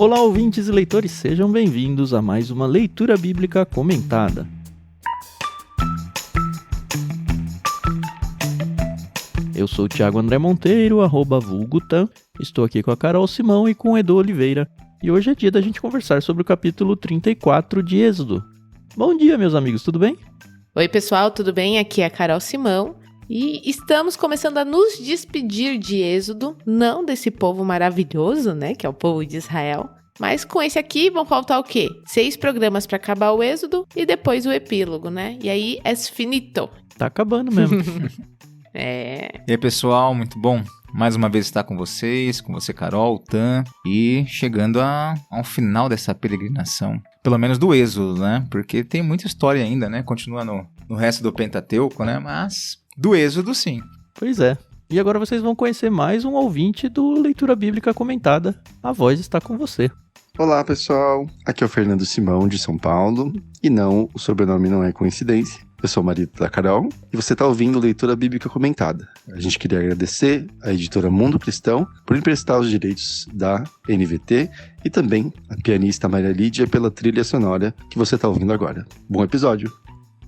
Olá, ouvintes e leitores, sejam bem-vindos a mais uma leitura bíblica comentada. Eu sou o Thiago André Monteiro, @vulgutan, estou aqui com a Carol Simão e com o Edu Oliveira, e hoje é dia da gente conversar sobre o capítulo 34 de Êxodo. Bom dia, meus amigos, tudo bem? Oi, pessoal, tudo bem? Aqui é a Carol Simão. E estamos começando a nos despedir de Êxodo, não desse povo maravilhoso, né, que é o povo de Israel, mas com esse aqui vão faltar o quê? 6 programas para acabar o Êxodo e depois o epílogo, né? E aí é finito. Tá acabando mesmo. É. E aí, pessoal, muito bom mais uma vez estar com vocês, com você, Carol, Tan, e chegando ao final dessa peregrinação, pelo menos do Êxodo, né? Porque tem muita história ainda, né? Continua no resto do Pentateuco, né? Mas do Êxodo, sim. Pois é. E agora vocês vão conhecer mais um ouvinte do Leitura Bíblica Comentada. A voz está com você. Olá, pessoal. Aqui é o Fernando Simão, de São Paulo. E não, o sobrenome não é coincidência. Eu sou o marido da Carol e você está ouvindo Leitura Bíblica Comentada. A gente queria agradecer à editora Mundo Cristão por emprestar os direitos da NVT e também a pianista Maria Lídia pela trilha sonora que você está ouvindo agora. Bom episódio!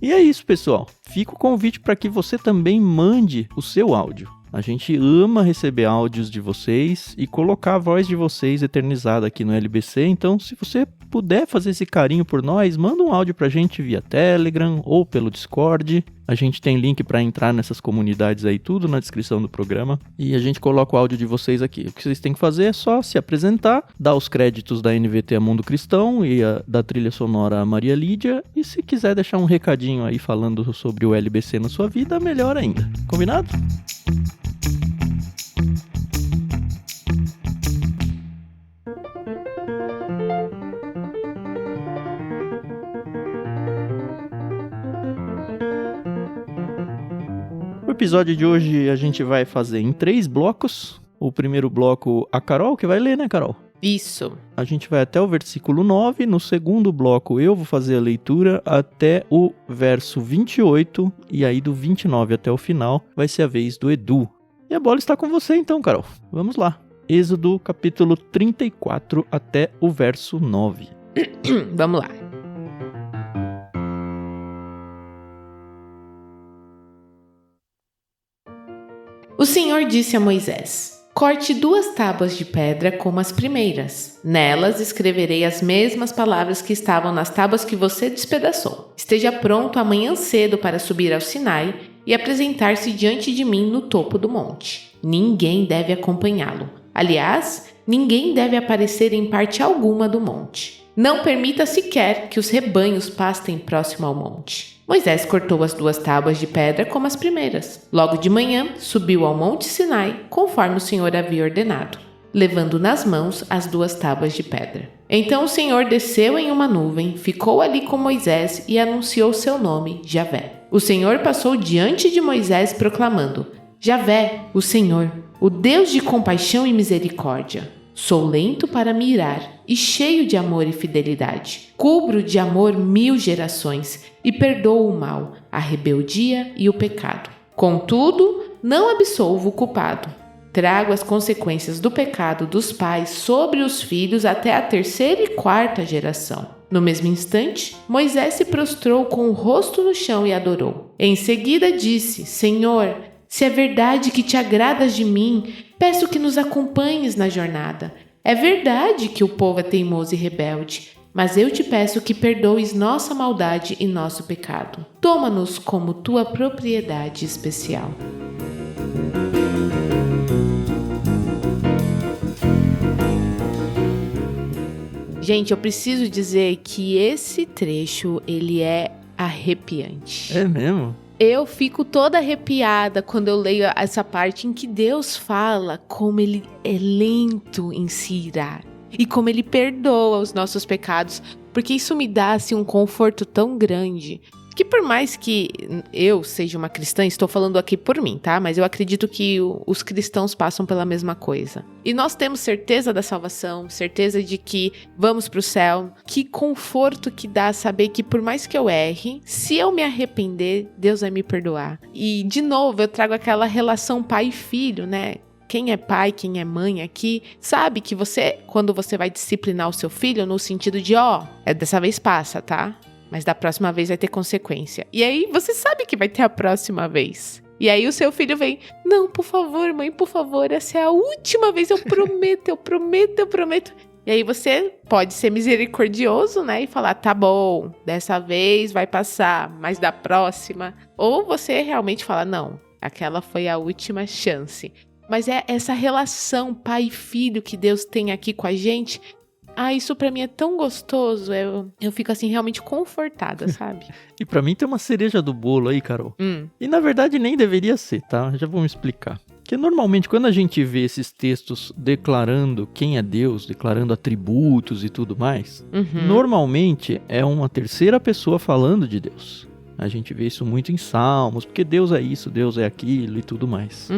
E é isso, pessoal. Fica o convite para que você também mande o seu áudio. A gente ama receber áudios de vocês e colocar a voz de vocês eternizada aqui no LBC. Então, se você puder fazer esse carinho por nós, manda um áudio pra gente via Telegram ou pelo Discord. A gente tem link para entrar nessas comunidades aí, tudo na descrição do programa. E a gente coloca o áudio de vocês aqui. O que vocês têm que fazer é só se apresentar, dar os créditos da NVT a Mundo Cristão e da trilha sonora a Maria Lídia. E se quiser deixar um recadinho aí falando sobre o LBC na sua vida, melhor ainda. Combinado? No episódio de hoje a gente vai fazer em 3 blocos. O primeiro bloco, a Carol que vai ler, né, Carol? Isso. A gente vai até o versículo 9. No segundo bloco eu vou fazer a leitura até o verso 28. E aí do 29 até o final vai ser a vez do Edu. E a bola está com você então, Carol. Vamos lá. Êxodo capítulo 34 até o verso 9. Vamos lá. O Senhor disse a Moisés: corte 2 tábuas de pedra como as primeiras. Nelas escreverei as mesmas palavras que estavam nas tábuas que você despedaçou. Esteja pronto amanhã cedo para subir ao Sinai e apresentar-se diante de mim no topo do monte. Ninguém deve acompanhá-lo. Aliás, ninguém deve aparecer em parte alguma do monte. Não permita sequer que os rebanhos pastem próximo ao monte. Moisés cortou as 2 tábuas de pedra como as primeiras. Logo de manhã, subiu ao monte Sinai, conforme o Senhor havia ordenado, levando nas mãos as 2 tábuas de pedra. Então o Senhor desceu em uma nuvem, ficou ali com Moisés e anunciou seu nome, Javé. O Senhor passou diante de Moisés proclamando: Javé, o Senhor, o Deus de compaixão e misericórdia. Sou lento para me irar e cheio de amor e fidelidade. Cubro de amor 1000 gerações e perdoo o mal, a rebeldia e o pecado. Contudo, não absolvo o culpado. Trago as consequências do pecado dos pais sobre os filhos até a 3ª e 4ª geração. No mesmo instante, Moisés se prostrou com o rosto no chão e adorou. Em seguida disse: Senhor, se é verdade que te agradas de mim, peço que nos acompanhes na jornada. É verdade que o povo é teimoso e rebelde, mas eu te peço que perdoes nossa maldade e nosso pecado. Toma-nos como tua propriedade especial. Gente, eu preciso dizer que esse trecho, ele é arrepiante. É mesmo? Eu fico toda arrepiada quando eu leio essa parte em que Deus fala como Ele é lento em se irar e como Ele perdoa os nossos pecados, porque isso me dá assim, um conforto tão grande. Que por mais que eu seja uma cristã, estou falando aqui por mim, tá? Mas eu acredito que os cristãos passam pela mesma coisa. E nós temos certeza da salvação, certeza de que vamos para o céu. Que conforto que dá saber que por mais que eu erre, se eu me arrepender, Deus vai me perdoar. E, de novo, eu trago aquela relação pai e filho, né? quem é pai, quem é mãe aqui, sabe que você, quando você vai disciplinar o seu filho, no sentido de, dessa vez passa, tá? Mas da próxima vez vai ter consequência. E aí você sabe que vai ter a próxima vez. E aí o seu filho vem, não, por favor, mãe, por favor, essa é a última vez, eu prometo, eu prometo, eu prometo. E aí você pode ser misericordioso, né, e falar, tá bom, dessa vez vai passar, mas da próxima. Ou você realmente fala, não, aquela foi a última chance. Mas é essa relação pai e filho que Deus tem aqui com a gente. Isso pra mim é tão gostoso, eu fico assim realmente confortada, sabe? E pra mim tem uma cereja do bolo aí, Carol. E na verdade nem deveria ser, tá? Já vou me explicar. Porque normalmente quando a gente vê esses textos declarando quem é Deus, declarando atributos e tudo mais, normalmente é uma terceira pessoa falando de Deus. A gente vê isso muito em Salmos, porque Deus é isso, Deus é aquilo e tudo mais.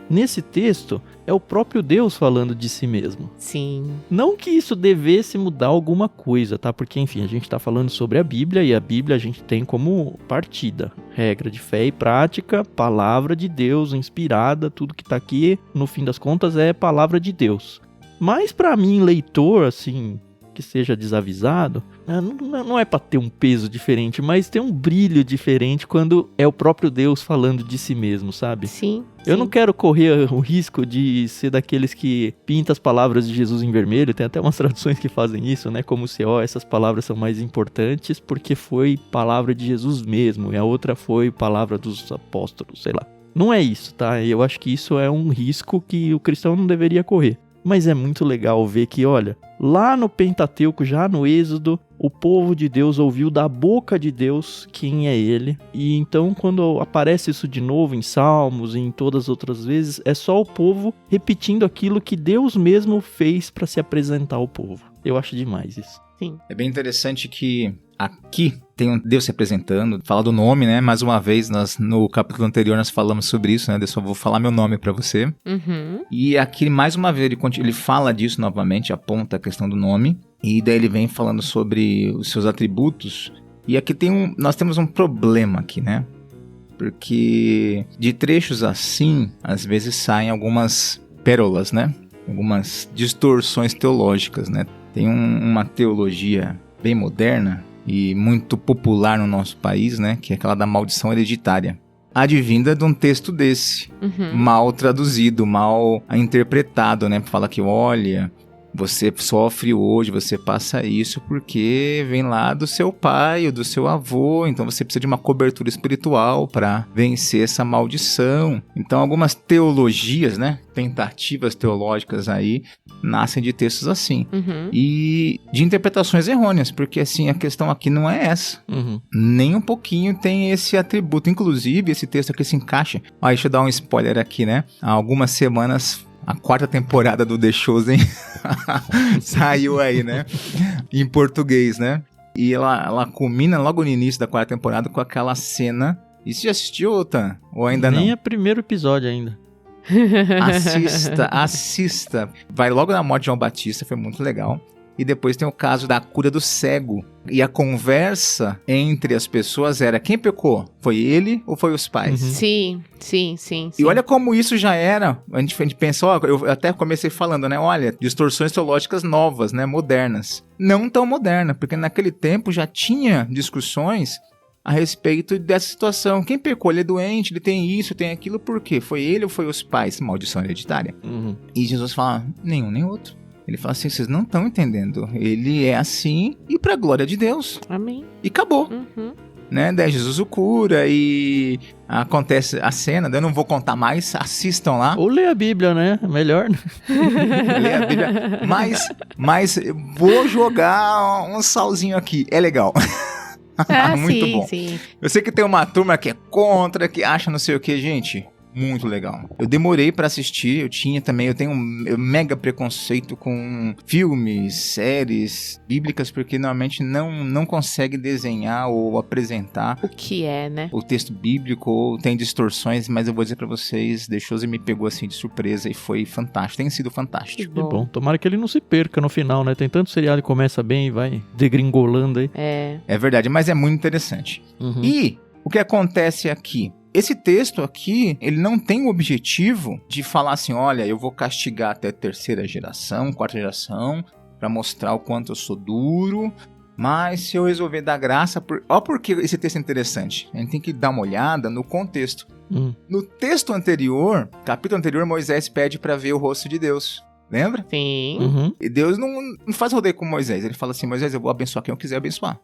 Nesse texto, é o próprio Deus falando de si mesmo. Sim. Não que isso devesse mudar alguma coisa, tá? Porque, enfim, a gente tá falando sobre a Bíblia, e a Bíblia a gente tem como partida. Regra de fé e prática, palavra de Deus, inspirada, tudo que tá aqui, no fim das contas, é palavra de Deus. Mas pra mim, leitor, assim, que seja desavisado, não é pra ter um peso diferente, mas tem um brilho diferente quando é o próprio Deus falando de si mesmo, sabe? Sim. Eu não quero correr o risco de ser daqueles que pintam as palavras de Jesus em vermelho, tem até umas traduções que fazem isso, né? Como se, essas palavras são mais importantes porque foi palavra de Jesus mesmo, e a outra foi palavra dos apóstolos, sei lá. Não é isso, tá? Eu acho que isso é um risco que o cristão não deveria correr. Mas é muito legal ver que, olha, lá no Pentateuco, já no Êxodo, o povo de Deus ouviu da boca de Deus quem é ele. E então, quando aparece isso de novo em Salmos e em todas as outras vezes, é só o povo repetindo aquilo que Deus mesmo fez para se apresentar ao povo. Eu acho demais isso. Sim. É bem interessante que aqui tem um Deus se apresentando, fala do nome, né? Mais uma vez, no capítulo anterior nós falamos sobre isso, né? Eu só vou falar meu nome pra você. E aqui, mais uma vez, ele fala disso novamente, aponta a questão do nome. E daí ele vem falando sobre os seus atributos. E aqui nós temos um problema aqui, né? Porque de trechos assim, às vezes saem algumas pérolas, né? Algumas distorções teológicas, né? Tem uma teologia bem moderna e muito popular no nosso país, né? Que é aquela da maldição hereditária. Advinda de um texto desse, mal traduzido, mal interpretado, né? Fala que, olha, você sofre hoje, você passa isso porque vem lá do seu pai ou do seu avô, então você precisa de uma cobertura espiritual para vencer essa maldição. Então algumas teologias, né, tentativas teológicas aí, nascem de textos assim. E de interpretações errôneas, porque assim, a questão aqui não é essa. Nem um pouquinho tem esse atributo. Inclusive, esse texto aqui se encaixa. Deixa eu dar um spoiler aqui, né? Há algumas semanas a 4ª temporada do The Chosen saiu aí, né? Em português, né? E ela culmina logo no início da 4ª temporada com aquela cena. E você já assistiu, Tan? Ou ainda não? Nem é primeiro episódio ainda. Assista. Vai logo na morte de João Batista, foi muito legal. E depois tem o caso da cura do cego. E a conversa entre as pessoas era: quem pecou? Foi ele ou foi os pais? Sim. E olha como isso já era. A gente pensou, eu até comecei falando, né? Olha, distorções teológicas novas, né? Modernas. Não tão moderna, porque naquele tempo já tinha discussões a respeito dessa situação. Quem pecou? Ele é doente, ele tem isso, tem aquilo, por quê? Foi ele ou foi os pais? Maldição hereditária. E Jesus fala: nenhum nem outro. Ele fala assim: vocês não estão entendendo. Ele é assim e pra glória de Deus. Amém. E acabou. Né? Daí Jesus o cura e acontece a cena. Eu não vou contar mais, assistam lá. Ou lê a Bíblia, né? Melhor. Lê a Bíblia. Mas vou jogar um salzinho aqui. É legal. Muito bom. Sim. Eu sei que tem uma turma que é contra, que acha não sei o que, gente. Muito legal. Eu demorei pra assistir, eu tenho um mega preconceito com filmes, séries bíblicas, porque normalmente não consegue desenhar ou apresentar o que é, né? O texto bíblico, ou tem distorções, mas eu vou dizer pra vocês, The Chosen me pegou assim de surpresa e foi fantástico, tem sido fantástico. Que bom, tomara que ele não se perca no final, né? Tem tanto seriado que começa bem e vai degringolando aí. É verdade, mas é muito interessante. E o que acontece aqui? esse texto aqui, ele não tem o objetivo de falar assim, olha, eu vou castigar até a 3ª geração, 4ª geração, para mostrar o quanto eu sou duro, mas se eu resolver dar graça... Olha porque esse texto é interessante. A gente tem que dar uma olhada no contexto. No texto anterior, capítulo anterior, Moisés pede para ver o rosto de Deus. Lembra? Sim. Uhum. E Deus não faz rodeio com Moisés. Ele fala assim, Moisés, eu vou abençoar quem eu quiser abençoar.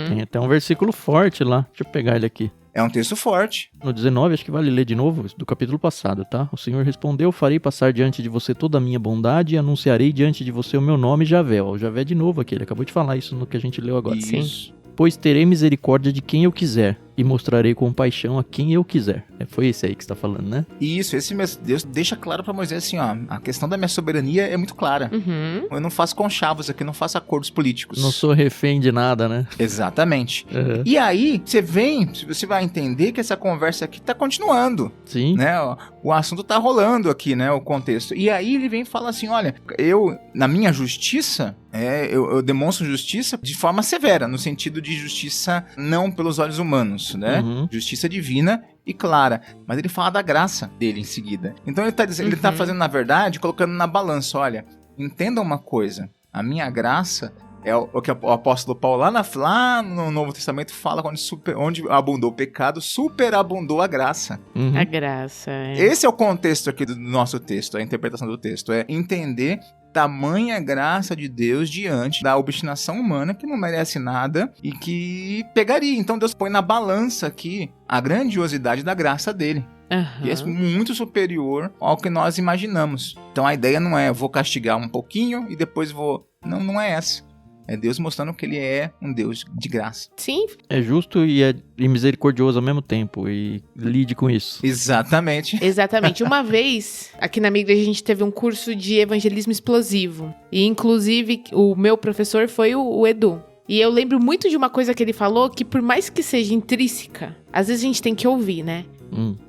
Tem até um versículo forte lá. Deixa eu pegar ele aqui. É um texto forte. No 19, acho que vale ler de novo, do capítulo passado, tá? O Senhor respondeu, farei passar diante de você toda a minha bondade e anunciarei diante de você o meu nome, Javé. Ó, o Javé de novo aqui, ele acabou de falar isso no que a gente leu agora. Isso. Sim. Pois terei misericórdia de quem eu quiser e mostrarei compaixão a quem eu quiser. Foi esse aí que você tá falando, né? Isso, esse mesmo. Deus deixa claro pra Moisés assim, ó, a questão da minha soberania é muito clara. Eu não faço conchavos aqui, não faço acordos políticos. Não sou refém de nada, né? Exatamente. Uhum. E aí, você vai entender que essa conversa aqui tá continuando, Sim. né? O assunto tá rolando aqui, né? O contexto. E aí ele vem e fala assim, olha, eu, na minha justiça, eu demonstro justiça de forma severa, no sentido de justiça não pelos olhos humanos, né? Justiça divina e clara. Mas ele fala da graça dele em seguida. Então ele tá dizendo, ele tá fazendo, na verdade, colocando na balança, olha, entenda uma coisa, a minha graça é o que o apóstolo Paulo lá no Novo Testamento fala, onde abundou o pecado, superabundou a graça. A graça. Esse é o contexto aqui do nosso texto, a interpretação do texto, é entender tamanha graça de Deus diante da obstinação humana que não merece nada e que pegaria. Então Deus põe na balança aqui a grandiosidade da graça dele. E é muito superior ao que nós imaginamos. Então a ideia não é vou castigar um pouquinho e depois vou... Não é essa. É Deus mostrando que ele é um Deus de graça. Sim. É justo e misericordioso ao mesmo tempo. E lide com isso. Exatamente. Exatamente. Uma vez, aqui na minha igreja, a gente teve um curso de evangelismo explosivo. E, inclusive, o meu professor foi o Edu. E eu lembro muito de uma coisa que ele falou, que por mais que seja intrínseca, às vezes a gente tem que ouvir, né?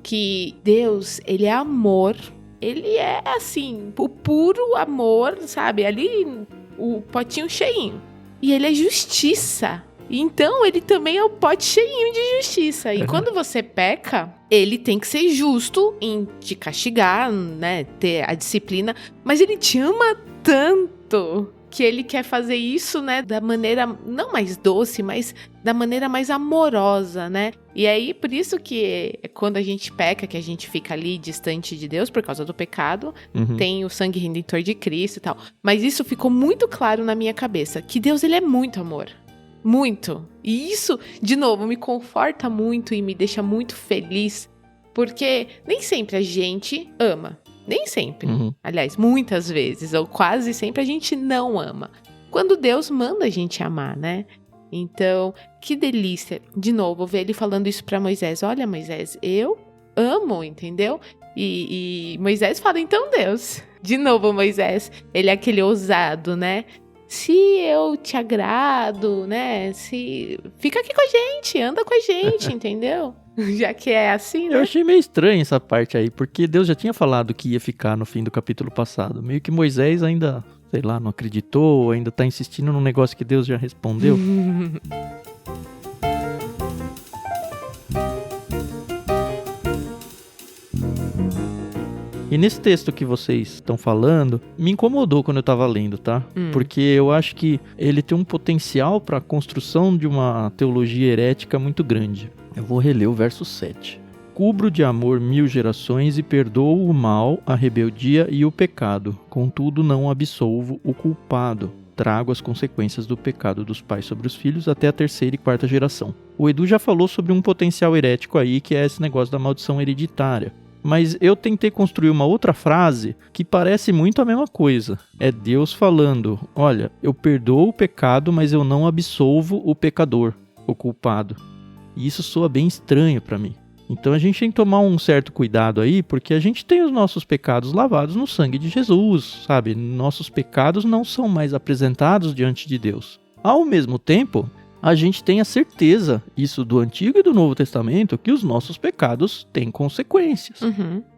Que Deus, ele é amor. Ele é, assim, o puro amor, sabe? Ali, o potinho cheinho. E ele é justiça. Então, ele também é o pote cheinho de justiça. E quando você peca, ele tem que ser justo em te castigar, né? Ter a disciplina. Mas ele te ama tanto que ele quer fazer isso, né? Da maneira, não mais doce, mas da maneira mais amorosa, né? E aí, por isso que quando a gente peca, que a gente fica ali distante de Deus por causa do pecado, tem o sangue redentor de Cristo e tal. Mas isso ficou muito claro na minha cabeça, que Deus, ele é muito amor. Muito. E isso, de novo, me conforta muito e me deixa muito feliz, porque nem sempre a gente ama. Nem sempre. Aliás, muitas vezes, ou quase sempre, a gente não ama. Quando Deus manda a gente amar, né? Então, que delícia. De novo, ver ele falando isso pra Moisés. Olha, Moisés, eu amo, entendeu? E Moisés fala, então Deus. De novo, Moisés, ele é aquele ousado, né? Se eu te agrado, né? Fica aqui com a gente, anda com a gente, entendeu? Já que é assim, né? Eu achei meio estranho essa parte aí, porque Deus já tinha falado que ia ficar no fim do capítulo passado. Meio que Moisés ainda, sei lá, não acreditou, ainda tá insistindo num negócio que Deus já respondeu. E nesse texto que vocês estão falando, me incomodou quando eu tava lendo, tá? Porque eu acho que ele tem um potencial para a construção de uma teologia herética muito grande. Eu vou reler o verso 7. Cubro de amor 1000 gerações e perdoo o mal, a rebeldia e o pecado. Contudo, não absolvo o culpado. Trago as consequências do pecado dos pais sobre os filhos até a 3ª e 4ª geração. O Edu já falou sobre um potencial herético aí, que é esse negócio da maldição hereditária. Mas eu tentei construir uma outra frase que parece muito a mesma coisa. É Deus falando, olha, eu perdoo o pecado, mas eu não absolvo o pecador, o culpado. E isso soa bem estranho para mim. Então a gente tem que tomar um certo cuidado aí, porque a gente tem os nossos pecados lavados no sangue de Jesus, sabe? Nossos pecados não são mais apresentados diante de Deus. Ao mesmo tempo, a gente tem a certeza, isso do Antigo e do Novo Testamento, que os nossos pecados têm consequências.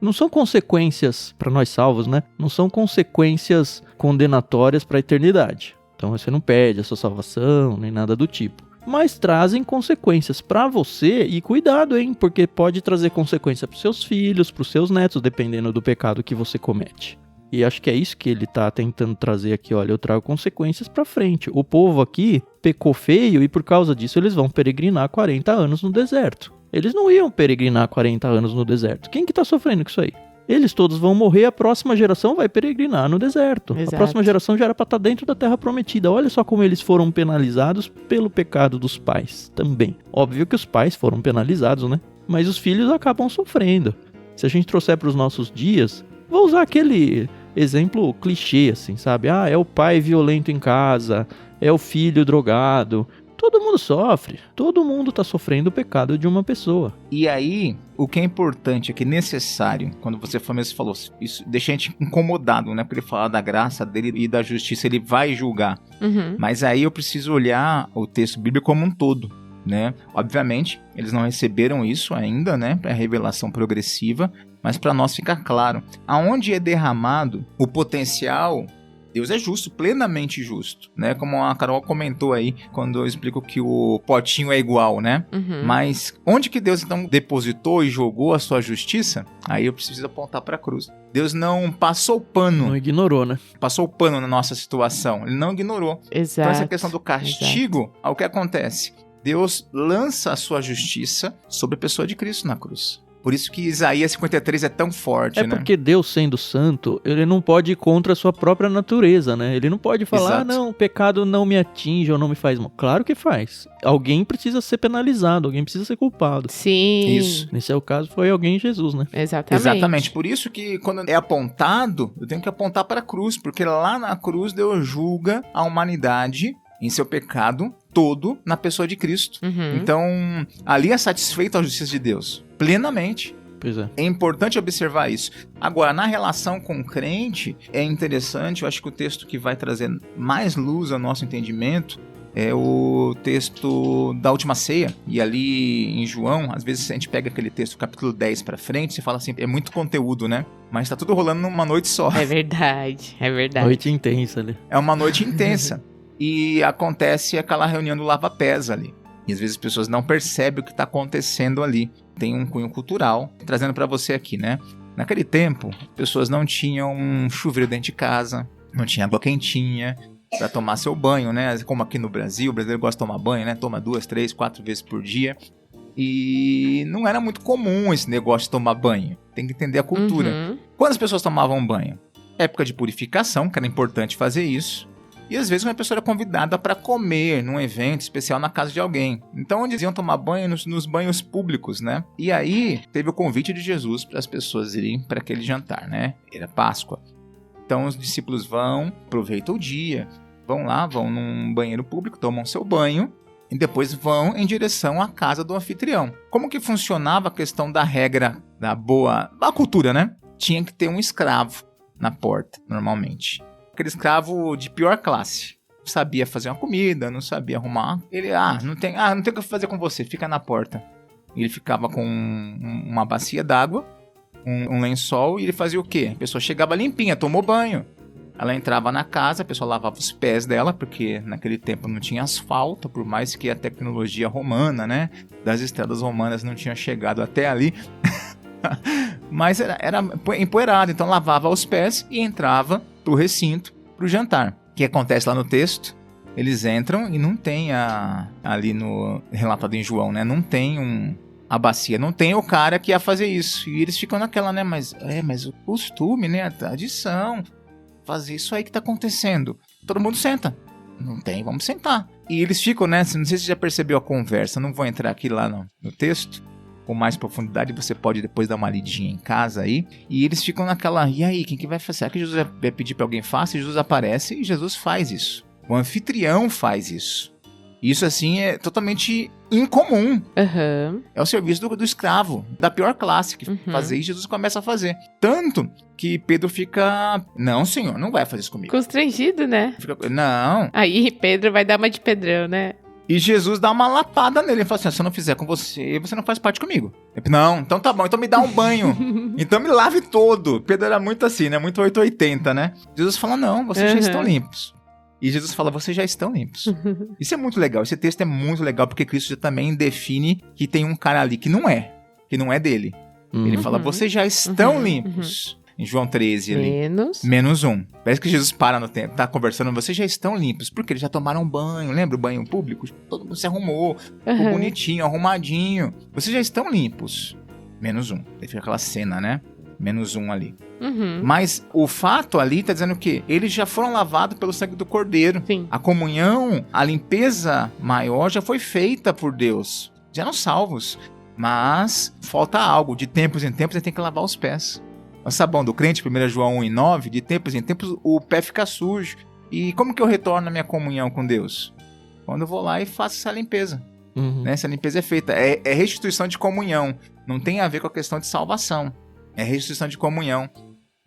Não são consequências para nós salvos, né? Não são consequências condenatórias para a eternidade. Então você não perde a sua salvação, nem nada do tipo. mas trazem consequências pra você, e cuidado, hein, porque pode trazer consequência pros seus filhos, pros seus netos, dependendo do pecado que você comete. E acho que é isso que ele tá tentando trazer aqui, olha, eu trago consequências pra frente. O povo aqui pecou feio e por causa disso eles vão peregrinar 40 anos no deserto. Eles não iam peregrinar 40 anos no deserto. Quem que tá sofrendo com isso aí? Eles todos vão morrer, a próxima geração vai peregrinar no deserto. Exato. A próxima geração já era pra estar dentro da terra prometida. Olha só como eles foram penalizados pelo pecado dos pais também. Óbvio que os pais foram penalizados, né? Mas os filhos acabam sofrendo. Se a gente trouxer pros nossos dias, vou usar aquele exemplo clichê, assim, sabe? Ah, é o pai violento em casa, é o filho drogado. Todo mundo sofre, todo mundo tá sofrendo o pecado de uma pessoa. E aí, o que é importante, é que necessário, quando você mesmo falou, isso deixa a gente incomodado, né? Porque ele fala da graça dele e da justiça, ele vai julgar. Uhum. Mas aí eu preciso olhar o texto bíblico como um todo, né? Obviamente, eles não receberam isso ainda, né? É a revelação progressiva, mas para nós fica claro, aonde é derramado o potencial, Deus é justo, plenamente justo, né? Como a Carol comentou aí, quando eu explico que o potinho é igual, né? Uhum. Mas onde que Deus então depositou e jogou a sua justiça? Aí eu preciso apontar para a cruz. Deus não passou o pano. Não ignorou, né? Passou o pano na nossa situação. Ele não ignorou. Exato. Então essa questão do castigo, o que acontece? Deus lança a sua justiça sobre a pessoa de Cristo na cruz. Por isso que Isaías 53 é tão forte, É né? porque Deus, sendo santo, ele não pode ir contra a sua própria natureza, né? Ele não pode falar, Exato. ah, não, o pecado não me atinge ou não me faz mal. Claro que faz. Alguém precisa ser penalizado, alguém precisa ser culpado. Sim. Isso. Nesse é o caso, foi alguém Jesus, né? Exatamente. Exatamente. Por isso que quando é apontado, eu tenho que apontar para a cruz, porque lá na cruz Deus julga a humanidade em seu pecado todo na pessoa de Cristo. Uhum. Então, ali é satisfeito a justiça de Deus, plenamente. Pois é. É importante observar isso. Agora, na relação com o crente, é interessante, eu acho que o texto que vai trazer mais luz ao nosso entendimento é o texto da última ceia. E ali em João, às vezes a gente pega aquele texto, capítulo 10 pra frente, e fala assim, é muito conteúdo, né? Mas tá tudo rolando numa noite só. É verdade, é verdade. Noite intensa ali. É uma noite intensa. E acontece aquela reunião do lava-pés ali. E às vezes as pessoas não percebem o que está acontecendo ali. Tem um cunho cultural. Trazendo para você aqui, né? Naquele tempo, as pessoas não tinham um chuveiro dentro de casa, não tinha água quentinha para tomar seu banho, né? Como aqui no Brasil, o brasileiro gosta de tomar banho, né? Toma 2, 3, 4 vezes por dia. E não era muito comum esse negócio de tomar banho. Tem que entender a cultura. Uhum. Quando as pessoas tomavam banho? Época de purificação, que era importante fazer isso. E às vezes uma pessoa era convidada para comer num evento especial na casa de alguém. Então eles iam tomar banho nos banhos públicos, né? E aí teve o convite de Jesus para as pessoas irem para aquele jantar, né? Era Páscoa. Então os discípulos vão, aproveitam o dia, vão lá, vão num banheiro público, tomam seu banho e depois vão em direção à casa do anfitrião. Como que funcionava a questão da regra da cultura, né? Tinha que ter um escravo na porta, normalmente. Aquele escravo de pior classe. Não sabia fazer uma comida, não sabia arrumar. Ele, não tem o que fazer com você, fica na porta. Ele ficava com uma bacia d'água, um lençol, e ele fazia o quê? A pessoa chegava limpinha, tomou banho. Ela entrava na casa, a pessoa lavava os pés dela, porque naquele tempo não tinha asfalto, por mais que a tecnologia romana, né, das estradas romanas não tinha chegado até ali. Mas era empoeirado, então lavava os pés e entrava pro recinto, pro jantar. O que acontece lá no texto? Eles entram e não tem ali no relatado em João, né? Não tem a bacia, não tem o cara que ia fazer isso. E eles ficam naquela, né? Mas o costume, né? A tradição, fazer isso aí que tá acontecendo. Todo mundo senta. Não tem, vamos sentar. E eles ficam, né? Não sei se você já percebeu a conversa, não vou entrar aqui lá no texto. Com mais profundidade, você pode depois dar uma lidinha em casa aí. E eles ficam naquela, e aí, quem que vai fazer? Será que Jesus vai pedir pra alguém faça? E Jesus aparece e Jesus faz isso. O anfitrião faz isso. Isso, assim, é totalmente incomum. Uhum. É o serviço do escravo, da pior classe, que fazer e Jesus começa a fazer. Tanto que Pedro fica, não, senhor, não vai fazer isso comigo. Constrangido, né? Não. Aí Pedro vai dar uma de Pedrão, né? E Jesus dá uma lapada nele. Ele fala assim, se eu não fizer com você, você não faz parte comigo. Ele, não, então tá bom, então me dá um banho. Então me lave todo. Pedro era muito assim, né? Muito 880, né? Jesus fala, não, vocês já estão limpos. E Jesus fala, vocês já estão limpos. Isso é muito legal, esse texto é muito legal, porque Cristo já também define que tem um cara ali que não é dele. Ele fala, vocês já estão limpos. Em João 13 ali. Menos um. Parece que Jesus para no tempo, tá conversando, vocês já estão limpos, porque eles já tomaram banho, lembra o banho público? Todo mundo se arrumou, ficou bonitinho, arrumadinho. Vocês já estão limpos. Menos um. Aí fica aquela cena, né? Menos um ali. Mas o fato ali tá dizendo o quê? Eles já foram lavados pelo sangue do Cordeiro. Sim. A comunhão, a limpeza maior já foi feita por Deus. Já eram salvos. Mas falta algo. De tempos em tempos, ele tem que lavar os pés. O sabão do crente, 1 João 1:9, de tempos em tempos o pé fica sujo. E como que eu retorno a minha comunhão com Deus? Quando eu vou lá e faço essa limpeza. Né? Essa limpeza é feita. É restituição de comunhão. Não tem a ver com a questão de salvação. É restituição de comunhão.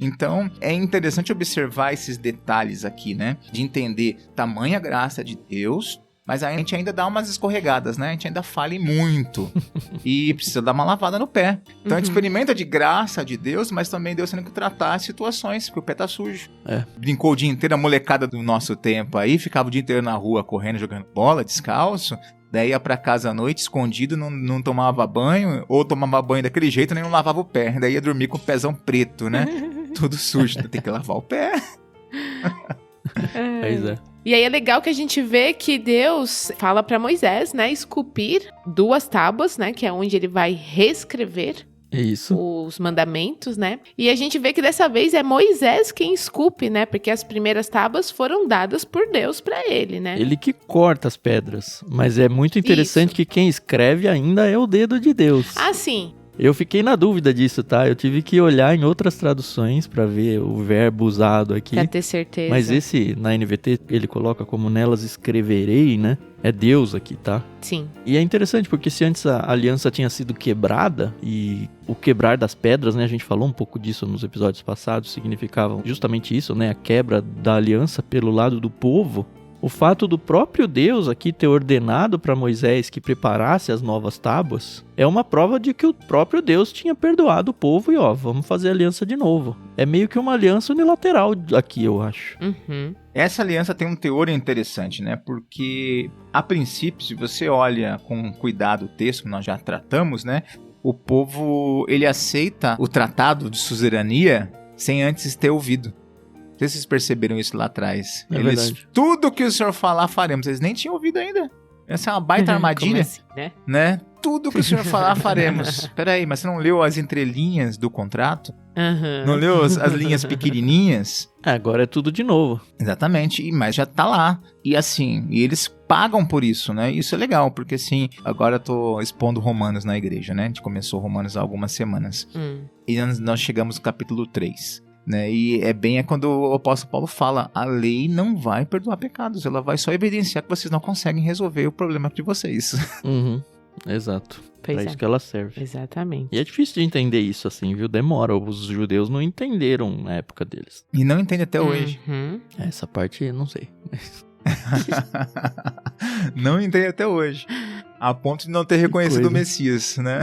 Então, é interessante observar esses detalhes aqui, né? De entender tamanha graça de Deus, mas a gente ainda dá umas escorregadas, né? A gente ainda falha muito. E precisa dar uma lavada no pé. Então a gente experimenta de graça de Deus, mas também Deus tendo que tratar as situações, porque o pé tá sujo. Brincou o dia inteiro, a molecada do nosso tempo aí, ficava o dia inteiro na rua, correndo, jogando bola, descalço. Daí ia pra casa à noite, escondido, não tomava banho, ou tomava banho daquele jeito, nem não lavava o pé. Daí ia dormir com o pezão preto, né? Tudo sujo, tem que lavar o pé. Pois é. E aí é legal que a gente vê que Deus fala para Moisés, né, esculpir 2 tábuas, né, que é onde ele vai reescrever Isso. os mandamentos, né? E a gente vê que dessa vez é Moisés quem esculpe, né? Porque as primeiras tábuas foram dadas por Deus para ele, né? Ele que corta as pedras, mas é muito interessante que quem escreve ainda é o dedo de Deus. Ah, sim. Eu fiquei na dúvida disso, tá? Eu tive que olhar em outras traduções pra ver o verbo usado aqui. Pra ter certeza. Mas esse, na NVT, ele coloca como nelas escreverei, né? É Deus aqui, tá? Sim. E é interessante porque se antes a aliança tinha sido quebrada e o quebrar das pedras, né? A gente falou um pouco disso nos episódios passados, significava justamente isso, né? A quebra da aliança pelo lado do povo. O fato do próprio Deus aqui ter ordenado para Moisés que preparasse as novas tábuas é uma prova de que o próprio Deus tinha perdoado o povo e vamos fazer aliança de novo. É meio que uma aliança unilateral aqui, eu acho. Essa aliança tem um teor interessante, né? Porque, a princípio, se você olha com cuidado o texto que nós já tratamos, né? O povo, ele aceita o tratado de suzerania sem antes ter ouvido. Não sei se vocês perceberam isso lá atrás. Verdade. Tudo que o senhor falar, faremos. Eles nem tinham ouvido ainda. Essa é uma baita armadilha. Como assim, né? Tudo que o senhor falar, faremos. Peraí, mas você não leu as entrelinhas do contrato? Não leu as linhas pequenininhas? Agora é tudo de novo. Exatamente, mas já tá lá. E assim, e eles pagam por isso, né? Isso é legal, porque assim, agora eu tô expondo Romanos na igreja, né? A gente começou Romanos há algumas semanas. E nós chegamos no capítulo 3. Né? E é quando o apóstolo Paulo fala, a lei não vai perdoar pecados, ela vai só evidenciar que vocês não conseguem resolver o problema de vocês. Exato. Pois Pra isso que ela serve. Exatamente. E é difícil de entender isso assim, viu? Demora. Os judeus não entenderam na época deles. E não entende até hoje. Essa parte eu não sei. Não entende até hoje. A ponto de não ter reconhecido o Messias, né?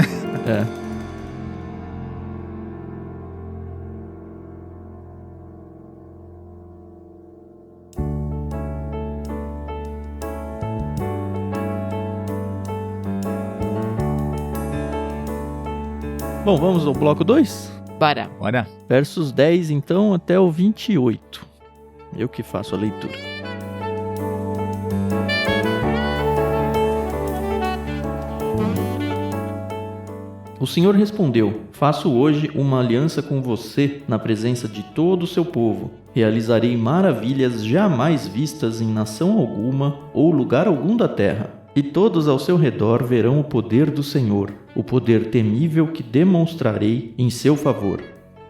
Bom, vamos ao bloco 2? Bora. Versos 10, então, até o 28. Eu que faço a leitura. O Senhor respondeu: faço hoje uma aliança com você na presença de todo o seu povo. Realizarei maravilhas jamais vistas em nação alguma ou lugar algum da terra. E todos ao seu redor verão o poder do Senhor, o poder temível que demonstrarei em seu favor.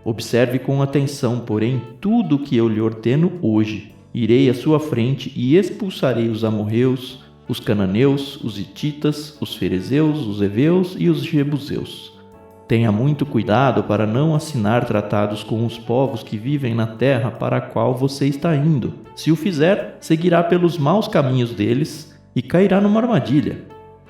Observe com atenção, porém, tudo o que eu lhe ordeno hoje. Irei à sua frente e expulsarei os amorreus, os cananeus, os hititas, os ferezeus, os heveus e os jebuseus. Tenha muito cuidado para não assinar tratados com os povos que vivem na terra para a qual você está indo. Se o fizer, seguirá pelos maus caminhos deles e cairá numa armadilha.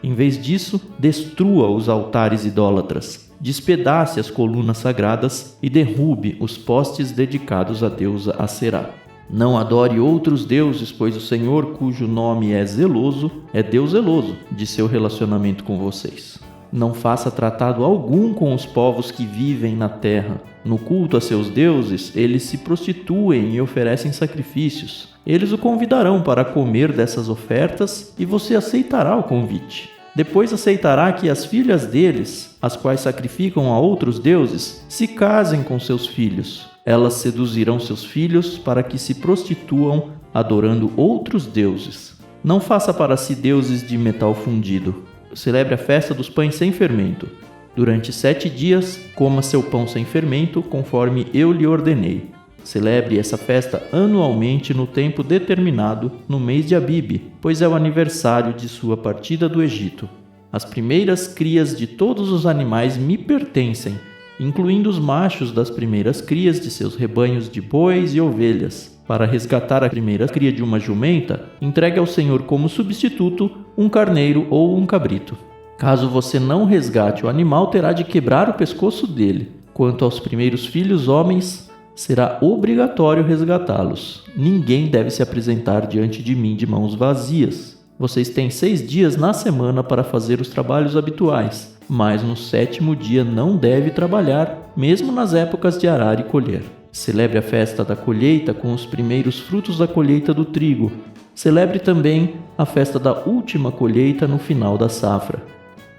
Em vez disso, destrua os altares idólatras, despedace as colunas sagradas e derrube os postes dedicados à deusa Aserá. Não adore outros deuses, pois o Senhor, cujo nome é zeloso, é Deus zeloso de seu relacionamento com vocês. Não faça tratado algum com os povos que vivem na terra. No culto a seus deuses, eles se prostituem e oferecem sacrifícios. Eles o convidarão para comer dessas ofertas e você aceitará o convite. Depois aceitará que as filhas deles, as quais sacrificam a outros deuses, se casem com seus filhos. Elas seduzirão seus filhos para que se prostituam adorando outros deuses. Não faça para si deuses de metal fundido. Celebre a festa dos pães sem fermento. Durante 7 dias, coma seu pão sem fermento, conforme eu lhe ordenei. Celebre essa festa anualmente no tempo determinado, no mês de Abibe, pois é o aniversário de sua partida do Egito. As primeiras crias de todos os animais me pertencem, incluindo os machos das primeiras crias de seus rebanhos de bois e ovelhas. Para resgatar a primeira cria de uma jumenta, entregue ao Senhor como substituto um carneiro ou um cabrito. Caso você não resgate o animal, terá de quebrar o pescoço dele. Quanto aos primeiros filhos homens, será obrigatório resgatá-los. Ninguém deve se apresentar diante de mim de mãos vazias. Vocês têm 6 dias na semana para fazer os trabalhos habituais, mas no 7º dia não deve trabalhar, mesmo nas épocas de arar e colher. Celebre a festa da colheita com os primeiros frutos da colheita do trigo. Celebre também a festa da última colheita no final da safra.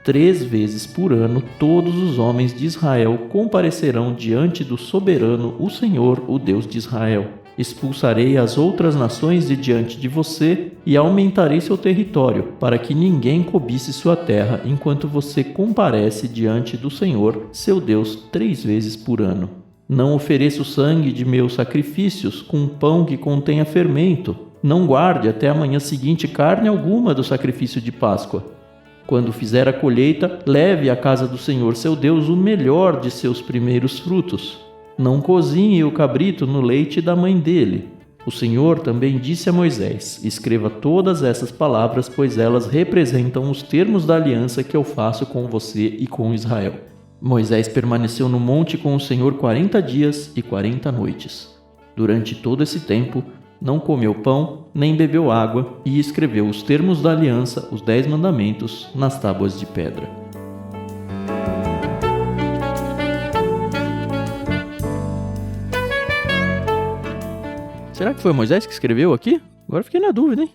3 vezes por ano, todos os homens de Israel comparecerão diante do soberano, o Senhor, o Deus de Israel. Expulsarei as outras nações de diante de você e aumentarei seu território, para que ninguém cobice sua terra, enquanto você comparece diante do Senhor, seu Deus, 3 vezes por ano. Não ofereça o sangue de meus sacrifícios com pão que contenha fermento. Não guarde até a manhã seguinte carne alguma do sacrifício de Páscoa. Quando fizer a colheita, leve à casa do Senhor, seu Deus, o melhor de seus primeiros frutos. Não cozinhe o cabrito no leite da mãe dele. O Senhor também disse a Moisés: escreva todas essas palavras, pois elas representam os termos da aliança que eu faço com você e com Israel. Moisés permaneceu no monte com o Senhor 40 dias e 40 noites. Durante todo esse tempo, não comeu pão, nem bebeu água, e escreveu os termos da aliança, os 10 mandamentos, nas tábuas de pedra. Será que foi Moisés que escreveu aqui? Agora fiquei na dúvida, hein?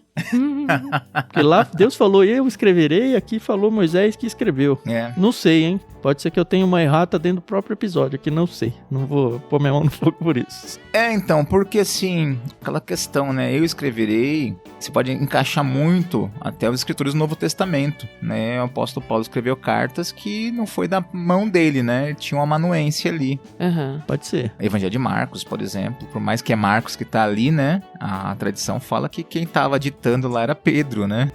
Porque lá Deus falou, eu escreverei, aqui falou Moisés que escreveu. Não sei, hein? Pode ser que eu tenha uma errata dentro do próprio episódio, aqui não sei. Não vou pôr minha mão no fogo por isso. Então, porque assim, aquela questão, né? Eu escreverei, você pode encaixar muito até os escritores do Novo Testamento, né? O apóstolo Paulo escreveu cartas que não foi da mão dele, né? Tinha uma amanuense ali. Pode ser. Evangelho de Marcos, por exemplo, por mais que é Marcos que tá ali, né? A tradição fala que quem tava ditando lá era Pedro, né?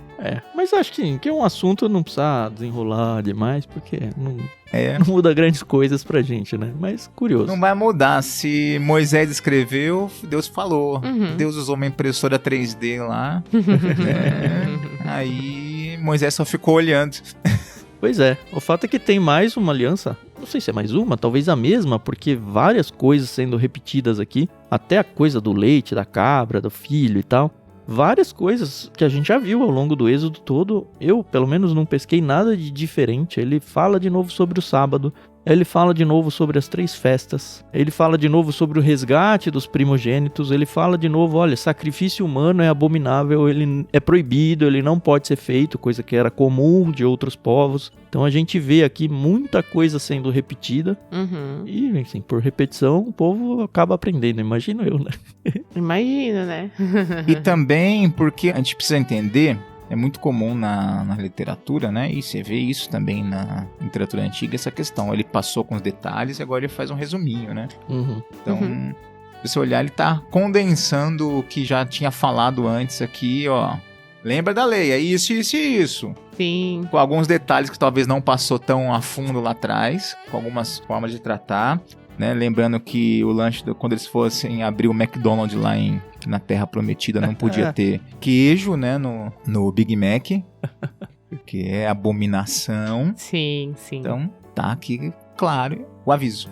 Mas acho que é um assunto não precisa desenrolar demais, porque não muda grandes coisas pra gente, né? Mas curioso. Não vai mudar. Se Moisés escreveu, Deus falou. Deus usou uma impressora 3D lá. Aí Moisés só ficou olhando. Pois é. O fato é que tem mais uma aliança. Não sei se é mais uma, talvez a mesma, porque várias coisas sendo repetidas aqui. Até a coisa do leite, da cabra, do filho e tal. Várias coisas que a gente já viu ao longo do Êxodo todo. Eu, pelo menos, não pesquei nada de diferente. Ele fala de novo sobre o sábado. Ele fala de novo sobre as 3 festas. Ele fala de novo sobre o resgate dos primogênitos. Ele fala de novo, olha, sacrifício humano é abominável, ele é proibido, ele não pode ser feito, coisa que era comum de outros povos. Então a gente vê aqui muita coisa sendo repetida. E, assim, por repetição, o povo acaba aprendendo, imagino eu, né? Imagina, né? E também porque a gente precisa entender... É muito comum na literatura, né? E você vê isso também na literatura antiga, essa questão. Ele passou com os detalhes e agora ele faz um resuminho, né? Então, se você olhar, ele tá condensando o que já tinha falado antes aqui, ó. Lembra da lei, é isso, isso e isso. Sim. Com alguns detalhes que talvez não passou tão a fundo lá atrás, com algumas formas de tratar, né? Lembrando que o lanche, quando eles fossem abrir o McDonald's lá na Terra Prometida, não podia ter queijo, né, no Big Mac, porque é abominação. Sim, sim. Então, tá aqui, claro, o aviso.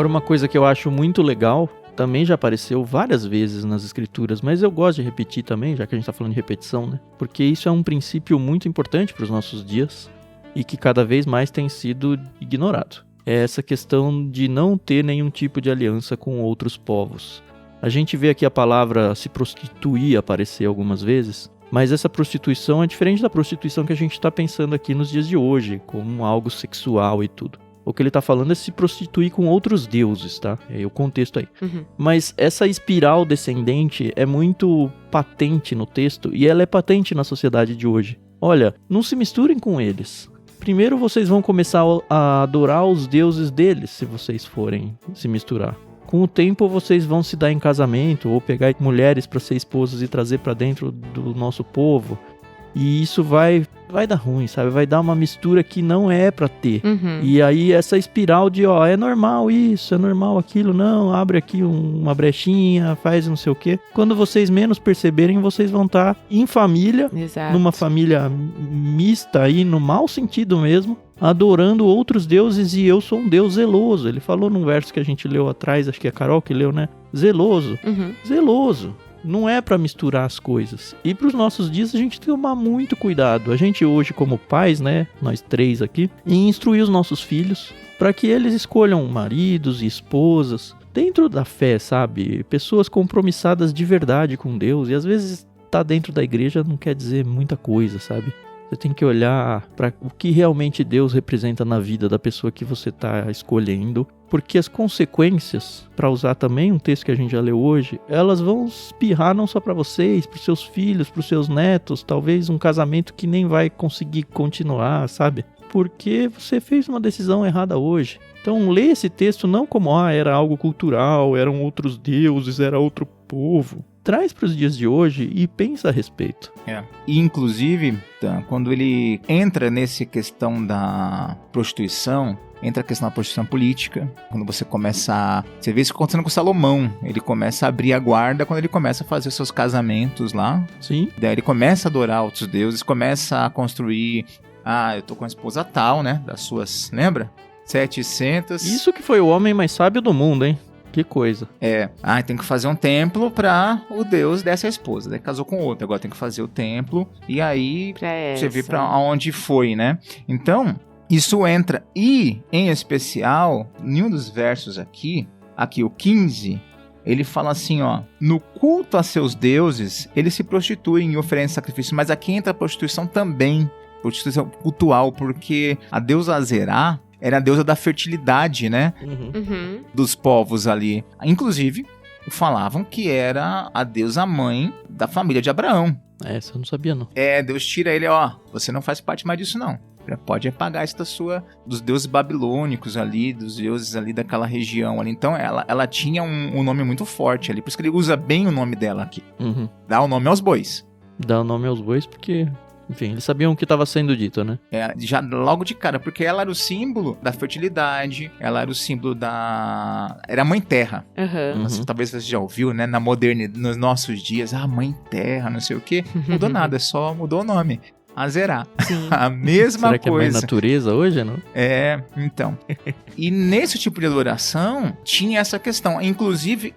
Agora, uma coisa que eu acho muito legal, também já apareceu várias vezes nas escrituras, mas eu gosto de repetir também, já que a gente está falando de repetição, né? Porque isso é um princípio muito importante para os nossos dias e que cada vez mais tem sido ignorado. É essa questão de não ter nenhum tipo de aliança com outros povos. A gente vê aqui a palavra se prostituir aparecer algumas vezes, mas essa prostituição é diferente da prostituição que a gente está pensando aqui nos dias de hoje, como algo sexual e tudo. O que ele está falando é se prostituir com outros deuses, tá? É o contexto aí. Uhum. Mas essa espiral descendente é muito patente no texto e ela é patente na sociedade de hoje. Olha, não se misturem com eles. Primeiro vocês vão começar a adorar os deuses deles, se vocês forem se misturar. Com o tempo vocês vão se dar em casamento ou pegar mulheres para ser esposas e trazer para dentro do nosso povo. E isso vai dar ruim, sabe? Vai dar uma mistura que não é pra ter. Uhum. E aí essa espiral de, é normal isso, é normal aquilo, não, abre aqui uma brechinha, faz não sei o quê. Quando vocês menos perceberem, vocês vão estar em família, Exato. numa família mista aí, no mau sentido mesmo, adorando outros deuses e eu sou um Deus zeloso. Ele falou num verso que a gente leu atrás, acho que é a Carol que leu, né? Zeloso. Uhum. Zeloso. Não é pra misturar as coisas. E pros nossos dias a gente tem que tomar muito cuidado. A gente hoje como pais, né, nós três aqui, em instruir os nossos filhos para que eles escolham maridos e esposas dentro da fé, sabe? Pessoas compromissadas de verdade com Deus. E às vezes tá dentro da igreja não quer dizer muita coisa, sabe? Você tem que olhar para o que realmente Deus representa na vida da pessoa que você está escolhendo, porque as consequências, para usar também um texto que a gente já leu hoje, elas vão espirrar não só para vocês, para os seus filhos, para os seus netos, talvez um casamento que nem vai conseguir continuar, sabe? Porque você fez uma decisão errada hoje. Então lê esse texto não como era algo cultural, eram outros deuses, era outro povo. Traz para os dias de hoje e pensa a respeito. E inclusive, quando ele entra nessa questão da prostituição, entra a questão da prostituição política. Quando você começa você vê isso acontecendo com Salomão. Ele começa a abrir a guarda quando ele começa a fazer seus casamentos lá. Sim. Daí ele começa a adorar outros deuses, começa a construir... eu tô com a esposa tal, né? Das suas... Lembra? 700... Isso que foi o homem mais sábio do mundo, hein? Que coisa. Tem que fazer um templo pra o deus dessa esposa. Daí casou com outro, agora tem que fazer o templo. E aí você vê pra onde foi, né? Então, isso entra. E, em especial, em um dos versos aqui o 15, ele fala assim, no culto a seus deuses, eles se prostituem e oferecem sacrifício. Mas aqui entra a prostituição também. Prostituição cultual, porque a deusa Azerá era a deusa da fertilidade, né? Uhum. Dos povos ali. Inclusive, falavam que era a deusa mãe da família de Abraão. Essa eu não sabia, não. Deus tira ele, você não faz parte mais disso, não. Pode apagar isso dos deuses babilônicos ali, dos deuses ali daquela região ali. Então, ela tinha um nome muito forte ali. Por isso que ele usa bem o nome dela aqui. Uhum. Dá o nome aos bois. Dá o nome aos bois porque... Enfim, eles sabiam o que estava sendo dito, né? Já logo de cara, porque ela era o símbolo da fertilidade, ela era o símbolo era a Mãe Terra. Uhum. Talvez você já ouviu, né? Na modernidade, nos nossos dias, Mãe Terra, não sei o quê. Mudou nada, só mudou o nome. Azerá. Sim. A mesma Será que coisa. é mais natureza hoje, não? Então. E nesse tipo de adoração, tinha essa questão. Inclusive,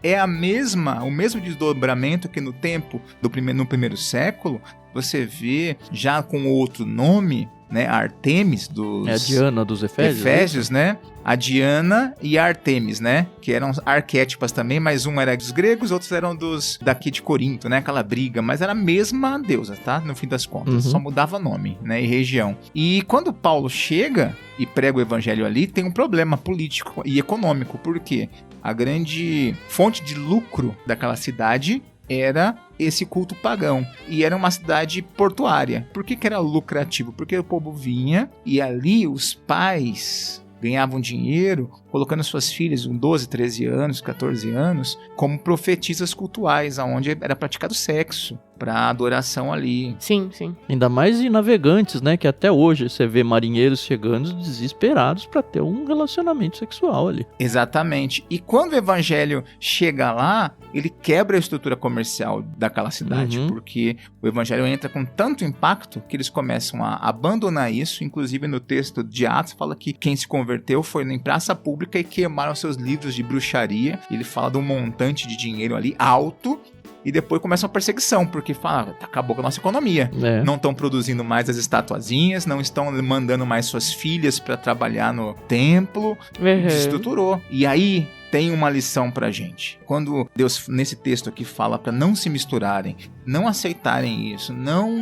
o mesmo desdobramento que no tempo no primeiro século, você vê já com outro nome, né? Artemis dos... É a Diana dos Efésios, né? A Diana e a Artemis, né? Que eram arquétipas também, mas um era dos gregos, outros eram daqui de Corinto, né? Aquela briga, mas era a mesma deusa, tá? No fim das contas, só mudava nome, né? E região. E quando Paulo chega e prega o evangelho ali, tem um problema político e econômico, porque a grande fonte de lucro daquela cidade era esse culto pagão. E era uma cidade portuária. Por que era lucrativo? Porque o povo vinha e ali os pais ganhavam dinheiro colocando suas filhas com 12, 13 anos, 14 anos como profetisas cultuais, onde era praticado sexo. para adoração ali. Sim, sim. Ainda mais em navegantes, né? Que até hoje você vê marinheiros chegando desesperados para ter um relacionamento sexual ali. Exatamente. E quando o evangelho chega lá, ele quebra a estrutura comercial daquela cidade, porque o evangelho entra com tanto impacto que eles começam a abandonar isso. Inclusive no texto de Atos fala que quem se converteu foi em praça pública e queimaram seus livros de bruxaria. Ele fala de um montante de dinheiro ali alto. E depois começa uma perseguição, porque fala, acabou com a nossa economia. Não estão produzindo mais as estatuazinhas, não estão mandando mais suas filhas para trabalhar no templo. Desestruturou. E aí tem uma lição pra gente. Quando Deus, nesse texto aqui, fala para não se misturarem, não aceitarem isso, não.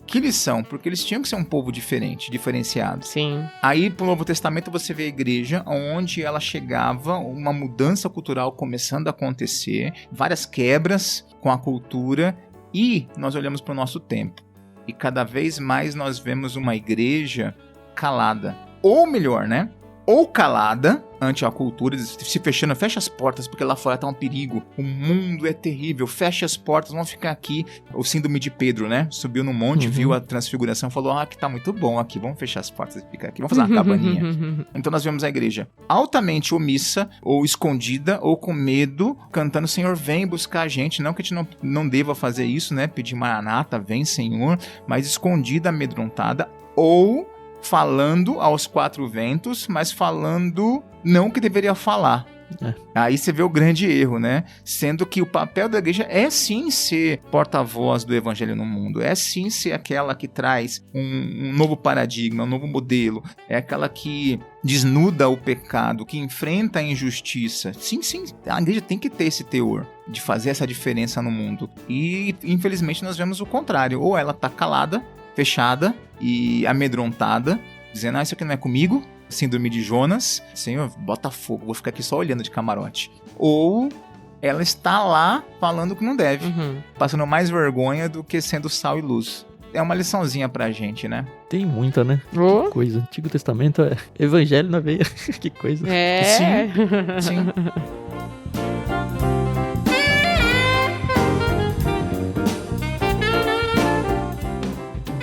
Que lição? Porque eles tinham que ser um povo diferente, diferenciado. Sim. Aí, pro Novo Testamento, você vê a igreja onde ela chegava, uma mudança cultural começando a acontecer, várias quebras com a cultura, e nós olhamos para o nosso tempo. E cada vez mais nós vemos uma igreja calada. Ou melhor, né? Ou calada ante a cultura, se fechando, fecha as portas, porque lá fora tá um perigo, o mundo é terrível, fecha as portas, vamos ficar aqui. O síndrome de Pedro, né? Subiu no monte, viu a transfiguração, falou, aqui tá muito bom aqui, vamos fechar as portas e ficar aqui, vamos fazer uma cabaninha. Então nós vemos a igreja altamente omissa, ou escondida, ou com medo, cantando, Senhor, vem buscar a gente, não que a gente não deva fazer isso, né? Pedir Maranata, vem Senhor, mas escondida, amedrontada, ou falando aos quatro ventos, mas falando não o que deveria falar. Aí você vê o grande erro, né? Sendo que o papel da igreja é sim ser porta-voz do evangelho no mundo, é sim ser aquela que traz um novo paradigma, um novo modelo, é aquela que desnuda o pecado, que enfrenta a injustiça. Sim, a igreja tem que ter esse teor de fazer essa diferença no mundo. E infelizmente nós vemos o contrário, ou ela tá calada, fechada e amedrontada, dizendo, isso aqui não é comigo, síndrome de Jonas, Senhor, bota fogo, vou ficar aqui só olhando de camarote. Ou ela está lá falando que não deve, passando mais vergonha do que sendo sal e luz. É uma liçãozinha pra gente, né? Tem muita, né? Que coisa. Antigo Testamento é evangelho na veia. Que coisa. Sim.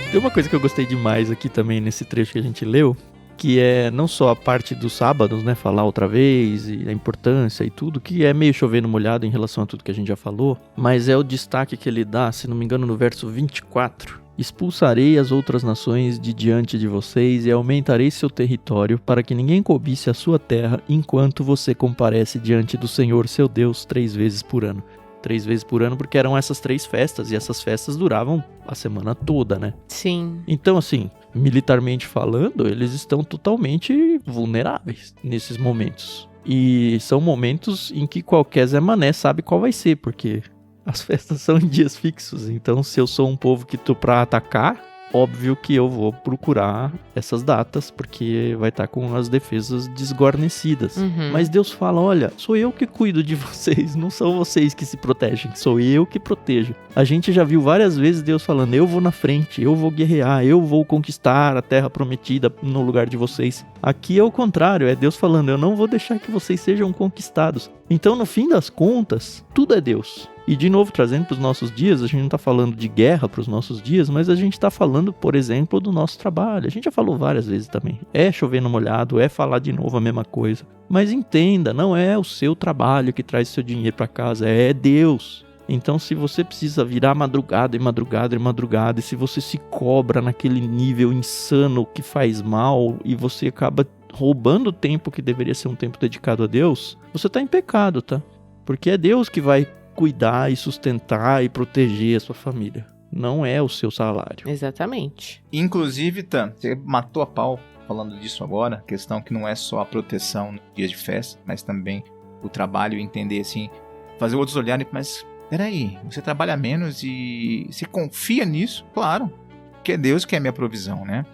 Tem uma coisa que eu gostei demais aqui também nesse trecho que a gente leu, que é não só a parte dos sábados, né, falar outra vez, e a importância e tudo, que é meio chovendo molhado em relação a tudo que a gente já falou, mas é o destaque que ele dá, se não me engano, no verso 24. Expulsarei as outras nações de diante de vocês e aumentarei seu território para que ninguém cobice a sua terra enquanto você comparece diante do Senhor seu Deus 3 vezes por ano. 3 vezes por ano, porque eram essas 3 festas, e essas festas duravam a semana toda, né? Sim. Então, assim, militarmente falando, eles estão totalmente vulneráveis nesses momentos. E são momentos em que qualquer Zé Mané sabe qual vai ser, porque as festas são em dias fixos. Então, se eu sou um povo que tô pra atacar, óbvio que eu vou procurar essas datas, porque vai estar com as defesas desguarnecidas. Mas Deus fala, olha, sou eu que cuido de vocês, não são vocês que se protegem, sou eu que protejo. A gente já viu várias vezes Deus falando, eu vou na frente, eu vou guerrear, eu vou conquistar a terra prometida no lugar de vocês. Aqui é o contrário, é Deus falando, eu não vou deixar que vocês sejam conquistados. Então, no fim das contas, tudo é Deus. E de novo, trazendo para os nossos dias, a gente não está falando de guerra para os nossos dias, mas a gente está falando, por exemplo, do nosso trabalho. A gente já falou várias vezes também. É chover no molhado, é falar de novo a mesma coisa. Mas entenda, não é o seu trabalho que traz seu dinheiro para casa, é Deus. Então, se você precisa virar madrugada e madrugada e madrugada, e se você se cobra naquele nível insano que faz mal, e você acaba roubando o tempo que deveria ser um tempo dedicado a Deus, você está em pecado, tá? Porque é Deus que vai cuidar e sustentar e proteger a sua família. Não é o seu salário. Exatamente. Inclusive, Tan, você matou a pau falando disso agora, questão que não é só a proteção nos dias de festa, mas também o trabalho, entender assim, fazer outros olharem, mas peraí, você trabalha menos e você confia nisso? Claro, porque é Deus que é a minha provisão, né?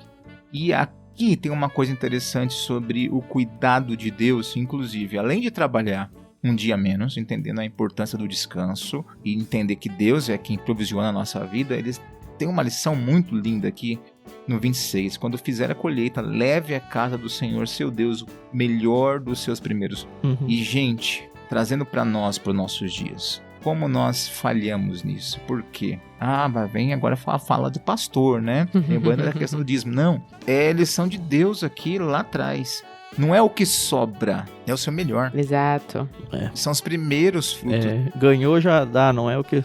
E aqui tem uma coisa interessante sobre o cuidado de Deus, inclusive, além de trabalhar um dia menos, entendendo a importância do descanso e entender que Deus é quem provisiona a nossa vida, eles têm uma lição muito linda aqui no 26. Quando fizer a colheita, leve à casa do Senhor, seu Deus, o melhor dos seus primeiros. E, gente, trazendo para nós, para os nossos dias, como nós falhamos nisso. Por quê? Vem agora fala do pastor, né? Lembrando da questão do dízimo. Não, é lição de Deus aqui lá atrás. Não é o que sobra, é o seu melhor. Exato. São os primeiros frutos. Ganhou já dá, não é o que...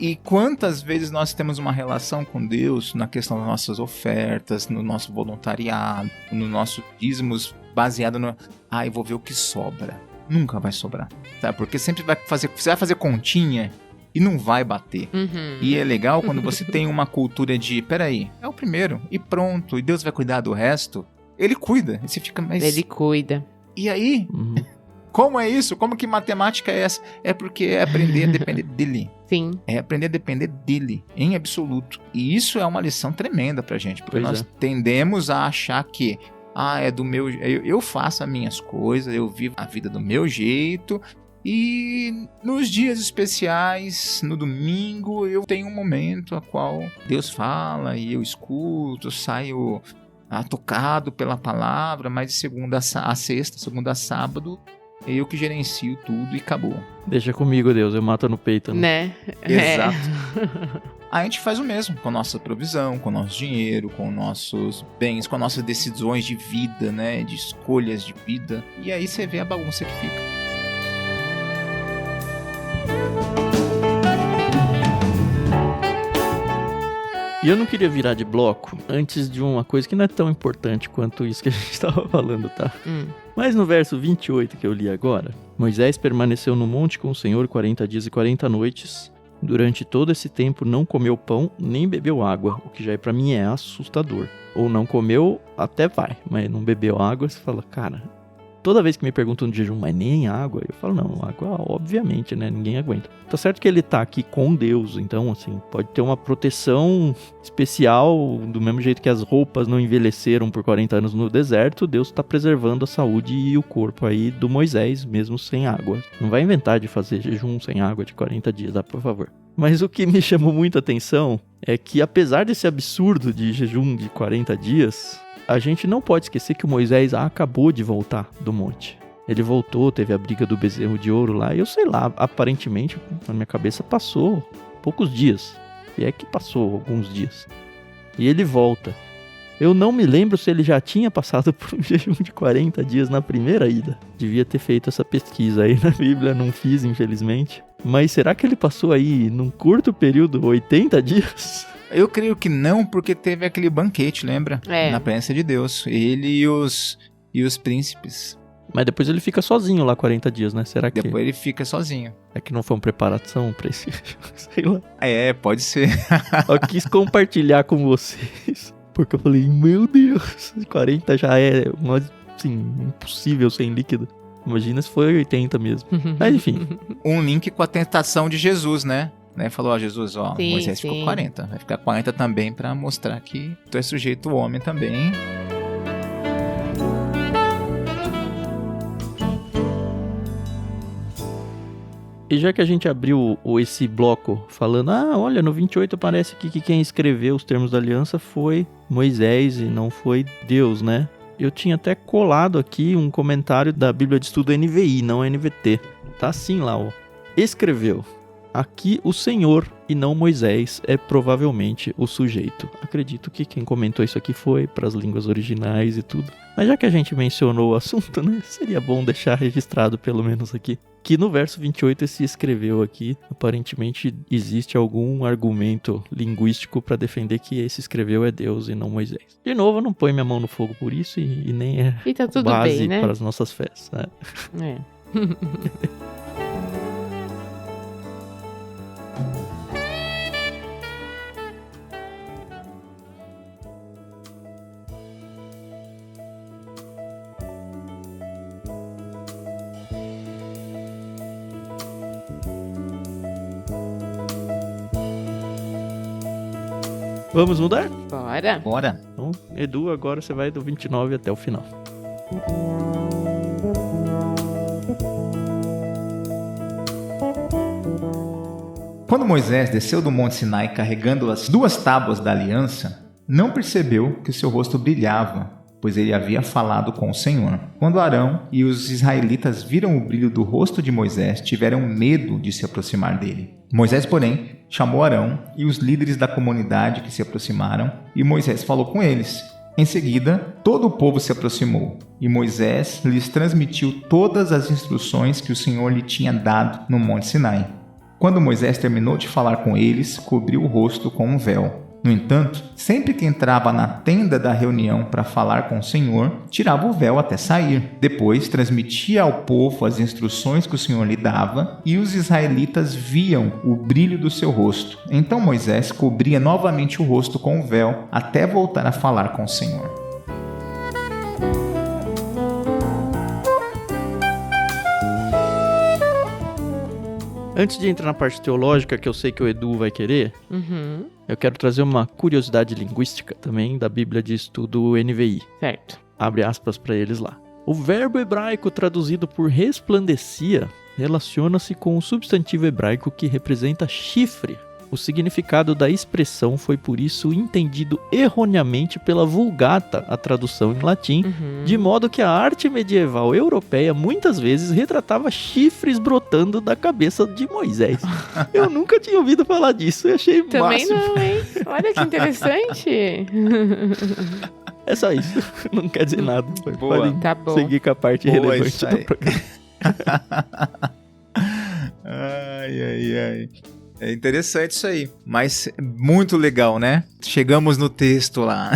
E quantas vezes nós temos uma relação com Deus na questão das nossas ofertas, no nosso voluntariado, no nosso dízimos, baseado no... eu vou ver o que sobra. Nunca vai sobrar, tá? Porque sempre você vai fazer continha e não vai bater. E é legal quando você tem uma cultura de, peraí, é o primeiro, e pronto, e Deus vai cuidar do resto. Ele cuida, e você fica, mas... Ele cuida. E aí? Como é isso? Como que matemática é essa? É porque é aprender a depender dele. Sim. É aprender a depender dele, em absoluto. E isso é uma lição tremenda pra gente, porque nós tendemos a achar que é do meu... Eu faço as minhas coisas, eu vivo a vida do meu jeito, e nos dias especiais, no domingo, eu tenho um momento a qual Deus fala e eu escuto, saio... tocado pela palavra, mas de segunda a sexta, segunda a sábado, eu que gerencio tudo e acabou. Deixa comigo, Deus, eu mato no peito. Né? Exato. A gente faz o mesmo com a nossa provisão, com o nosso dinheiro, com nossos bens, com nossas decisões de vida, né? De escolhas de vida. E aí você vê a bagunça que fica. E eu não queria virar de bloco antes de uma coisa que não é tão importante quanto isso que a gente estava falando, tá? Mas no verso 28 que eu li agora, Moisés permaneceu no monte com o Senhor 40 dias e 40 noites. Durante todo esse tempo não comeu pão nem bebeu água, o que já pra mim é assustador. Ou não comeu, até vai, mas não bebeu água, você fala, cara... Toda vez que me perguntam de jejum, mas nem água, eu falo, não, água obviamente, né, ninguém aguenta. Tá certo que ele tá aqui com Deus, então, assim, pode ter uma proteção especial, do mesmo jeito que as roupas não envelheceram por 40 anos no deserto, Deus tá preservando a saúde e o corpo aí do Moisés, mesmo sem água. Não vai inventar de fazer jejum sem água de 40 dias, por favor. Mas o que me chamou muita atenção é que, apesar desse absurdo de jejum de 40 dias... A gente não pode esquecer que o Moisés acabou de voltar do monte. Ele voltou, teve a briga do bezerro de ouro lá, e eu sei lá, aparentemente, na minha cabeça passou poucos dias. E é que passou alguns dias. E ele volta. Eu não me lembro se ele já tinha passado por um jejum de 40 dias na primeira ida. Devia ter feito essa pesquisa aí na Bíblia, não fiz, infelizmente. Mas será que ele passou aí, num curto período, 80 dias? Eu creio que não, porque teve aquele banquete, lembra? Na presença de Deus. Ele e os príncipes. Mas depois ele fica sozinho lá 40 dias, né? Será que... Depois ele fica sozinho. É que não foi uma preparação pra esse... Sei lá. Pode ser. Eu quis compartilhar com vocês. Porque eu falei, meu Deus, 40 já é, assim, impossível sem líquido. Imagina se foi 80 mesmo. Mas enfim. Um link com a tentação de Jesus, né? Falou, Jesus, sim, Moisés ficou 40. Vai ficar 40 também pra mostrar que tu é sujeito homem também. E já que a gente abriu esse bloco falando, olha, no 28 parece que quem escreveu os termos da aliança foi Moisés e não foi Deus, né? Eu tinha até colado aqui um comentário da Bíblia de Estudo NVI, não NVT. Tá assim lá, ó. Escreveu. Aqui o Senhor e não Moisés é provavelmente o sujeito. Acredito que quem comentou isso aqui foi para as línguas originais e tudo. Mas já que a gente mencionou o assunto, né? Seria bom deixar registrado pelo menos aqui. Que no verso 28 se escreveu aqui. Aparentemente existe algum argumento linguístico para defender que esse escreveu é Deus e não Moisés. De novo, eu não ponho minha mão no fogo por isso e nem é e tá tudo base bem, né? para as nossas fés. Né? Vamos mudar? Bora. Então, Edu, agora você vai do 29 até o final. Quando Moisés desceu do Monte Sinai carregando as 2 tábuas da aliança, não percebeu que o seu rosto brilhava, pois ele havia falado com o Senhor. Quando Arão e os israelitas viram o brilho do rosto de Moisés, tiveram medo de se aproximar dele. Moisés, porém, chamou Arão e os líderes da comunidade que se aproximaram, e Moisés falou com eles. Em seguida, todo o povo se aproximou, e Moisés lhes transmitiu todas as instruções que o Senhor lhe tinha dado no Monte Sinai. Quando Moisés terminou de falar com eles, cobriu o rosto com um véu. No entanto, sempre que entrava na tenda da reunião para falar com o Senhor, tirava o véu até sair. Depois, transmitia ao povo as instruções que o Senhor lhe dava, e os israelitas viam o brilho do seu rosto. Então Moisés cobria novamente o rosto com o véu, até voltar a falar com o Senhor. Antes de entrar na parte teológica, que eu sei que o Edu vai querer, eu quero trazer uma curiosidade linguística também da Bíblia de Estudo NVI. Certo. Abre aspas para eles lá. O verbo hebraico traduzido por resplandecia relaciona-se com o substantivo hebraico que representa chifre. O significado da expressão foi por isso entendido erroneamente pela Vulgata, a tradução em latim, de modo que a arte medieval europeia muitas vezes retratava chifres brotando da cabeça de Moisés. Eu nunca tinha ouvido falar disso, eu achei Também máximo. não, hein? Olha que interessante. É só isso, não quer dizer nada. Boa. Podem Tá bom. seguir com a parte Boa, relevante isso do aí. programa. Ai. É interessante isso aí, mas muito legal, né? Chegamos no texto lá.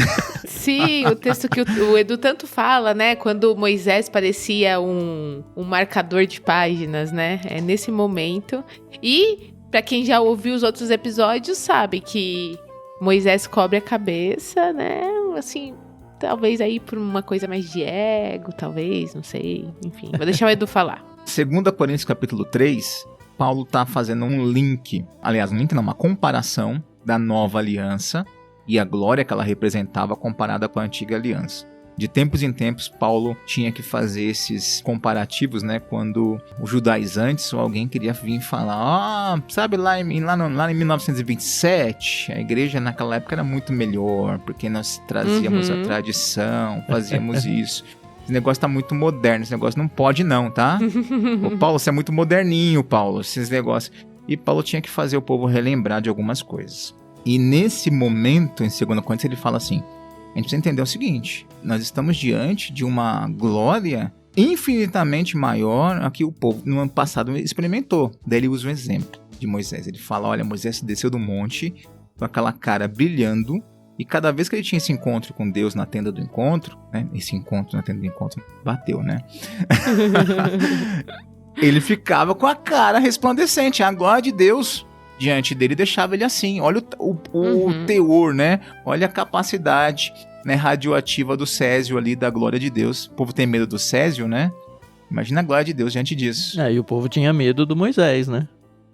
Sim, o texto que o Edu tanto fala, né? Quando Moisés parecia um marcador de páginas, né? É nesse momento. E, pra quem já ouviu os outros episódios, sabe que Moisés cobre a cabeça, né? Assim, talvez aí por uma coisa mais de ego, talvez, não sei. Enfim, vou deixar o Edu falar. 2 Coríntios capítulo 3, Paulo está fazendo um link, aliás, um link não, uma comparação da nova aliança e a glória que ela representava comparada com a antiga aliança. De tempos em tempos, Paulo tinha que fazer esses comparativos, né? Quando os judaizantes ou alguém queria vir falar, sabe, lá em 1927, a igreja naquela época era muito melhor, porque nós trazíamos a tradição, fazíamos isso. Esse negócio tá muito moderno, esse negócio não pode não, tá? Ô Paulo, você é muito moderninho, Paulo, esses negócios. E Paulo tinha que fazer o povo relembrar de algumas coisas. E nesse momento, em 2 Coríntios, ele fala assim, a gente precisa entender o seguinte, nós estamos diante de uma glória infinitamente maior a que o povo no ano passado experimentou. Daí ele usa um exemplo de Moisés. Ele fala, olha, Moisés desceu do monte com aquela cara brilhando, e cada vez que ele tinha esse encontro com Deus na tenda do encontro, né? Esse encontro na tenda do encontro bateu, né? Ele ficava com a cara resplandecente, a glória de Deus diante dele deixava ele assim. Olha o teor, né? Olha a capacidade, né, radioativa do Césio ali, da glória de Deus. O povo tem medo do Césio, né? Imagina a glória de Deus diante disso. E o povo tinha medo do Moisés, né?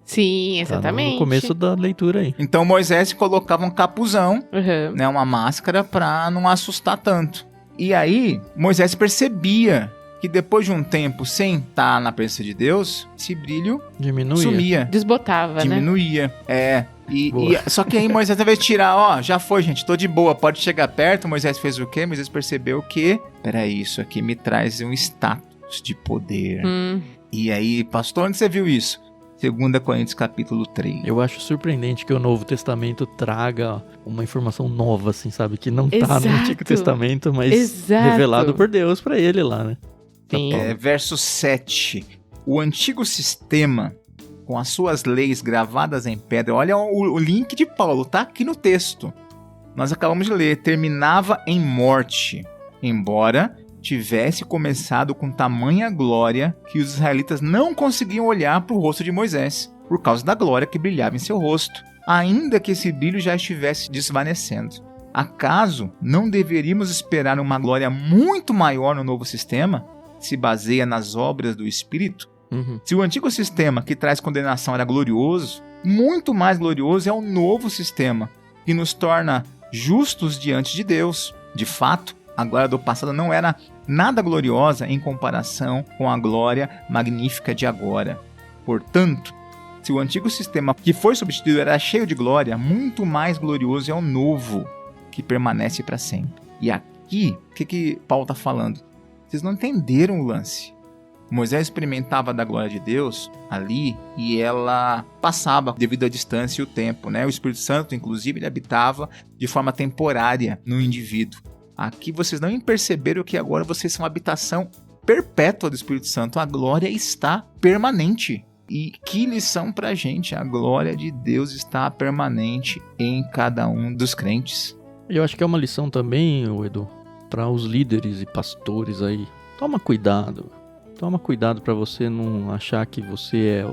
Sim, exatamente. Tá no começo da leitura aí. Então Moisés colocava um capuzão, Uhum. né, uma máscara pra não assustar tanto. E aí Moisés percebia que depois de um tempo sem estar na presença de Deus, esse brilho Diminuía. sumia, Desbotava, né? diminuía. Boa. Só que aí Moisés, ao invés de tirar, já foi, gente, tô de boa, pode chegar perto. Moisés fez o quê? Moisés percebeu que, peraí, isso aqui me traz um status de poder. E aí, pastor, onde você viu isso? 2 Coríntios capítulo 3. Eu acho surpreendente que o Novo Testamento traga uma informação nova, assim, sabe? Que não tá no Exato. Antigo Testamento, mas Exato. revelado por Deus pra ele lá, né? Sim. Verso 7. O antigo sistema, com as suas leis gravadas em pedra, olha o link de Paulo, tá aqui no texto. Nós acabamos de ler, terminava em morte, embora tivesse começado com tamanha glória que os israelitas não conseguiam olhar para o rosto de Moisés, por causa da glória que brilhava em seu rosto, ainda que esse brilho já estivesse desvanecendo. Acaso não deveríamos esperar uma glória muito maior no novo sistema, que se baseia nas obras do Espírito? Se o antigo sistema que traz condenação era glorioso, muito mais glorioso é o novo sistema, que nos torna justos diante de Deus. De fato, a glória do passado não era nada gloriosa em comparação com a glória magnífica de agora. Portanto, se o antigo sistema que foi substituído era cheio de glória, muito mais glorioso é o novo, que permanece para sempre. E aqui, o que Paulo está falando? Vocês não entenderam o lance. Moisés experimentava da glória de Deus ali e ela passava devido à distância e o tempo, né? O Espírito Santo, inclusive, ele habitava de forma temporária no indivíduo. Aqui vocês não perceberam que agora vocês são uma habitação perpétua do Espírito Santo. A glória está permanente. E que lição pra gente, a glória de Deus está permanente em cada um dos crentes. Eu acho que é uma lição também, Edu, para os líderes e pastores aí. Toma cuidado para você não achar que você é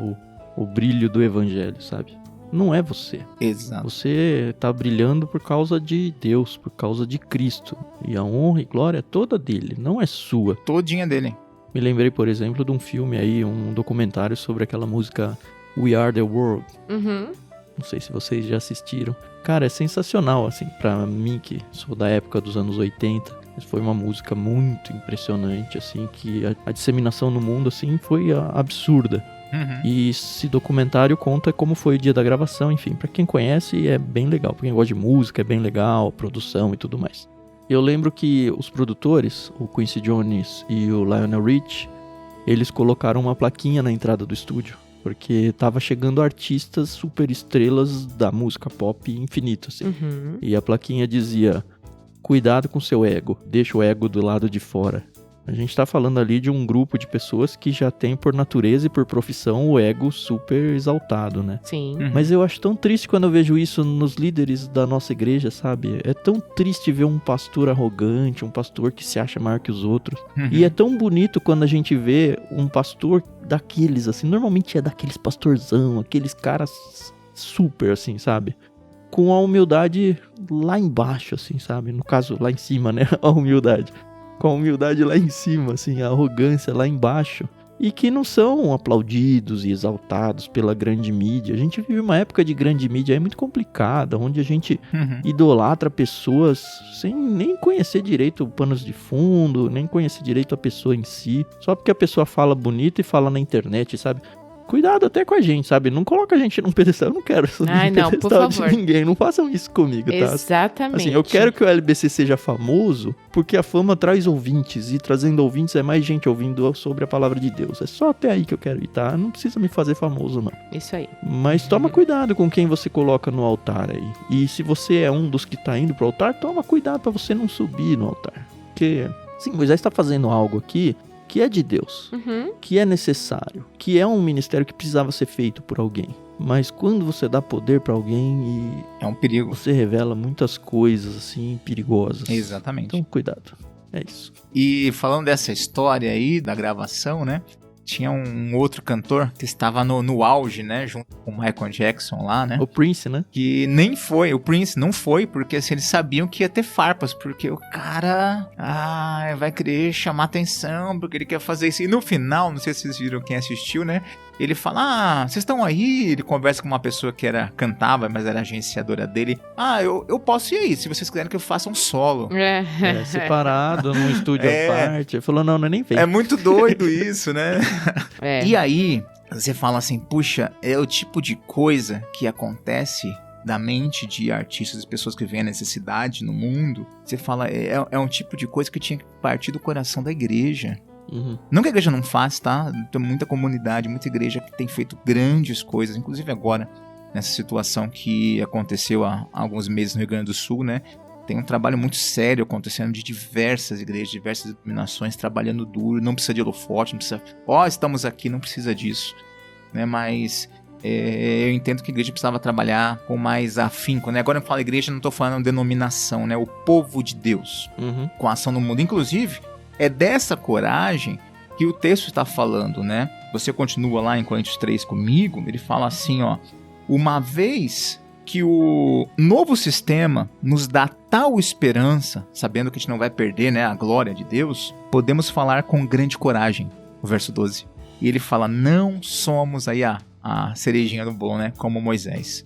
o brilho do evangelho, sabe? Não é você. Exato. Você tá brilhando por causa de Deus, por causa de Cristo. E a honra e glória é toda dele, não é sua. Todinha dele. Me lembrei, por exemplo, de um filme aí, um documentário sobre aquela música We Are The World. Uhum. Não sei se vocês já assistiram. Cara, é sensacional, assim, pra mim que sou da época dos anos 80. Foi uma música muito impressionante, assim, que a disseminação no mundo, assim, foi absurda. Uhum. E esse documentário conta como foi o dia da gravação, enfim, pra quem conhece é bem legal. Pra quem gosta de música é bem legal, produção e tudo mais. Eu lembro que os produtores, o Quincy Jones e o Lionel Rich, eles colocaram uma plaquinha na entrada do estúdio, porque tava chegando artistas super estrelas da música pop infinito, assim. Uhum. E a plaquinha dizia: cuidado com seu ego, deixa o ego do lado de fora. A gente tá falando ali de um grupo de pessoas que já tem por natureza e por profissão o ego super exaltado, né? Sim. Uhum. Mas eu acho tão triste quando eu vejo isso nos líderes da nossa igreja, sabe? É tão triste ver um pastor arrogante, um pastor que se acha maior que os outros. Uhum. E é tão bonito quando a gente vê um pastor daqueles, assim, normalmente é daqueles pastorzão, aqueles caras super, assim, sabe? Com a humildade lá embaixo, assim, sabe? No caso, lá em cima, né? A humildade. Com a humildade lá em cima, assim, a arrogância lá embaixo. E que não são aplaudidos e exaltados pela grande mídia. A gente vive uma época de grande mídia aí muito complicada, onde a gente idolatra pessoas sem nem conhecer direito panos de fundo, nem conhecer direito a pessoa em si. Só porque a pessoa fala bonito e fala na internet, sabe? Cuidado até com a gente, sabe? Não coloca a gente num pedestal. Eu não quero subir Ai, no não, pedestal por favor. de ninguém. Não façam isso comigo, tá? Exatamente. Assim, eu quero que o LBC seja famoso porque a fama traz ouvintes. E trazendo ouvintes é mais gente ouvindo sobre a palavra de Deus. É só até aí que eu quero ir, tá? Não precisa me fazer famoso, não. Isso aí. Mas toma cuidado com quem você coloca no altar aí. E se você é um dos que tá indo pro altar, toma cuidado pra você não subir no altar. Porque, sim, Moisés tá fazendo algo aqui que é de Deus, Uhum. que é necessário, que é um ministério que precisava ser feito por alguém. Mas quando você dá poder pra alguém É um perigo. você revela muitas coisas, assim, perigosas. Exatamente. Então, cuidado. É isso. E falando dessa história aí, da gravação, né? Tinha um outro cantor que estava no auge, né? Junto com o Michael Jackson lá, né? O Prince, né? Que nem foi, o Prince não foi, porque assim, eles sabiam que ia ter farpas, porque o cara vai querer chamar atenção, porque ele quer fazer isso. E no final, não sei se vocês viram quem assistiu, né? Ele fala, vocês estão aí? Ele conversa com uma pessoa que cantava, mas era agenciadora dele. Eu posso ir aí, se vocês quiserem que eu faça um solo. É. Separado, num estúdio à parte. Ele falou, não nem vem. É muito doido isso, né? É. E aí, você fala assim, puxa, é o tipo de coisa que acontece da mente de artistas e pessoas que veem a necessidade no mundo. Você fala, é um tipo de coisa que tinha que partir do coração da igreja. Uhum. Não que a igreja não faz, tá? Tem muita comunidade, muita igreja que tem feito grandes coisas, inclusive agora, nessa situação que aconteceu há alguns meses no Rio Grande do Sul, né? Tem um trabalho muito sério acontecendo de diversas igrejas, diversas denominações, trabalhando duro, não precisa de holofote, não precisa... estamos aqui, não precisa disso, né? Mas eu entendo que a igreja precisava trabalhar com mais afinco, né? Agora eu falo igreja, não estou falando denominação, né? O povo de Deus, Uhum. com a ação no mundo. Inclusive, é dessa coragem que o texto está falando, né? Você continua lá em Coríntios 3 comigo, ele fala assim, uma vez que o novo sistema nos dá tal esperança, sabendo que a gente não vai perder, né, a glória de Deus, podemos falar com grande coragem, o verso 12. E ele fala, não somos aí a cerejinha do bolo, né, como Moisés,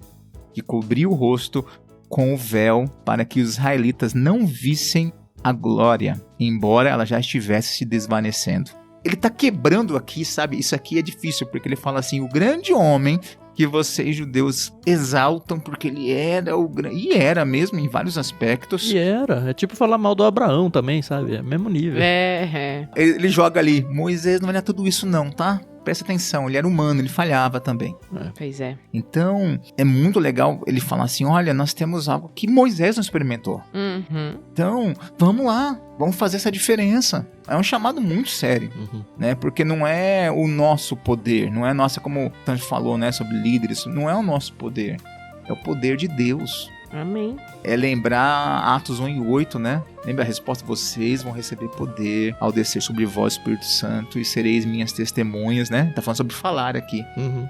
que cobriu o rosto com o véu para que os israelitas não vissem a glória, embora ela já estivesse se desvanecendo. Ele está quebrando aqui, sabe? Isso aqui é difícil, porque ele fala assim, o grande homem que vocês judeus exaltam porque ele era o grande... E era mesmo em vários aspectos. E era. É tipo falar mal do Abraão também, sabe? É mesmo nível. Ele joga ali, Moisés não era tudo isso não, tá? Presta atenção, ele era humano, ele falhava também. Pois é. Então, é muito legal ele falar assim, olha, nós temos algo que Moisés não experimentou. Então, vamos lá, vamos fazer essa diferença. É um chamado muito sério, né? Porque não é o nosso poder, não é nossa, como o Tanjo falou, né, sobre líderes, não é o nosso poder, é o poder de Deus. Amém. É lembrar Atos 1:8, né? Lembra a resposta, vocês vão receber poder ao descer sobre vós o Espírito Santo e sereis minhas testemunhas, né? Tá falando sobre falar aqui.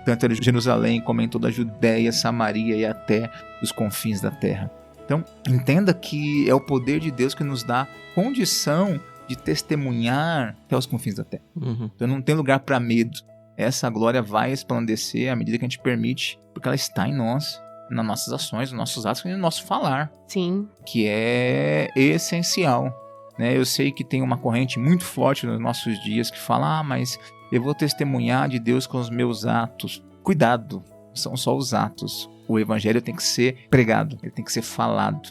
Tanto em Jerusalém como em toda a Judéia, Samaria e até os confins da terra. Então, entenda que é o poder de Deus que nos dá condição de testemunhar até os confins da terra. Então não tem lugar para medo. Essa glória vai resplandecer à medida que a gente permite, porque ela está em nós. Nas nossas ações, nos nossos atos e no nosso falar. Sim. Que é essencial, né? Eu sei que tem uma corrente muito forte nos nossos dias que fala, mas eu vou testemunhar de Deus com os meus atos. Cuidado, são só os atos. O evangelho tem que ser pregado, ele tem que ser falado,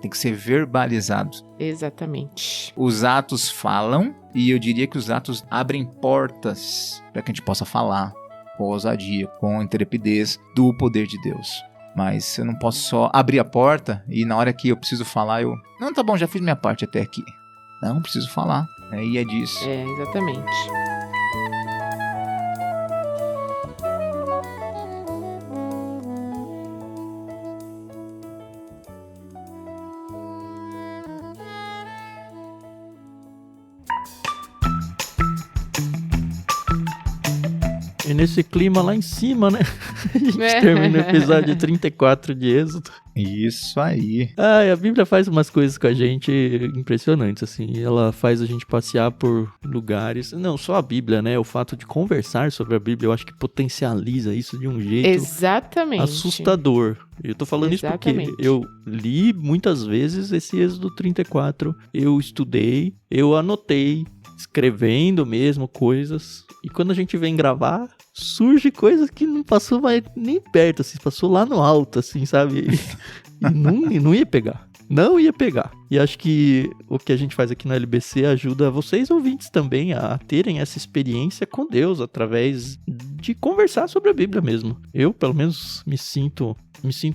tem que ser verbalizado. Exatamente. Os atos falam e eu diria que os atos abrem portas para que a gente possa falar com ousadia, com intrepidez do poder de Deus. Mas eu não posso só abrir a porta e na hora que eu preciso falar, não, tá bom, já fiz minha parte até aqui. Não, preciso falar. E é disso. É, exatamente. E nesse clima lá em cima, né? A gente termina o episódio 34 de Êxodo. Isso aí. A Bíblia faz umas coisas com a gente impressionantes, assim. Ela faz a gente passear por lugares. Não só a Bíblia, né? O fato de conversar sobre a Bíblia, eu acho que potencializa isso de um jeito assustador. Eu tô falando isso porque eu li muitas vezes esse Êxodo 34. Eu estudei, eu anotei, escrevendo mesmo coisas. E quando a gente vem gravar, surge coisas que não passou mais nem perto, assim, passou lá no alto, assim, sabe? E não ia pegar. Não ia pegar. E acho que o que a gente faz aqui no LBC ajuda vocês ouvintes também a terem essa experiência com Deus através de conversar sobre a Bíblia mesmo. Eu, pelo menos, me sinto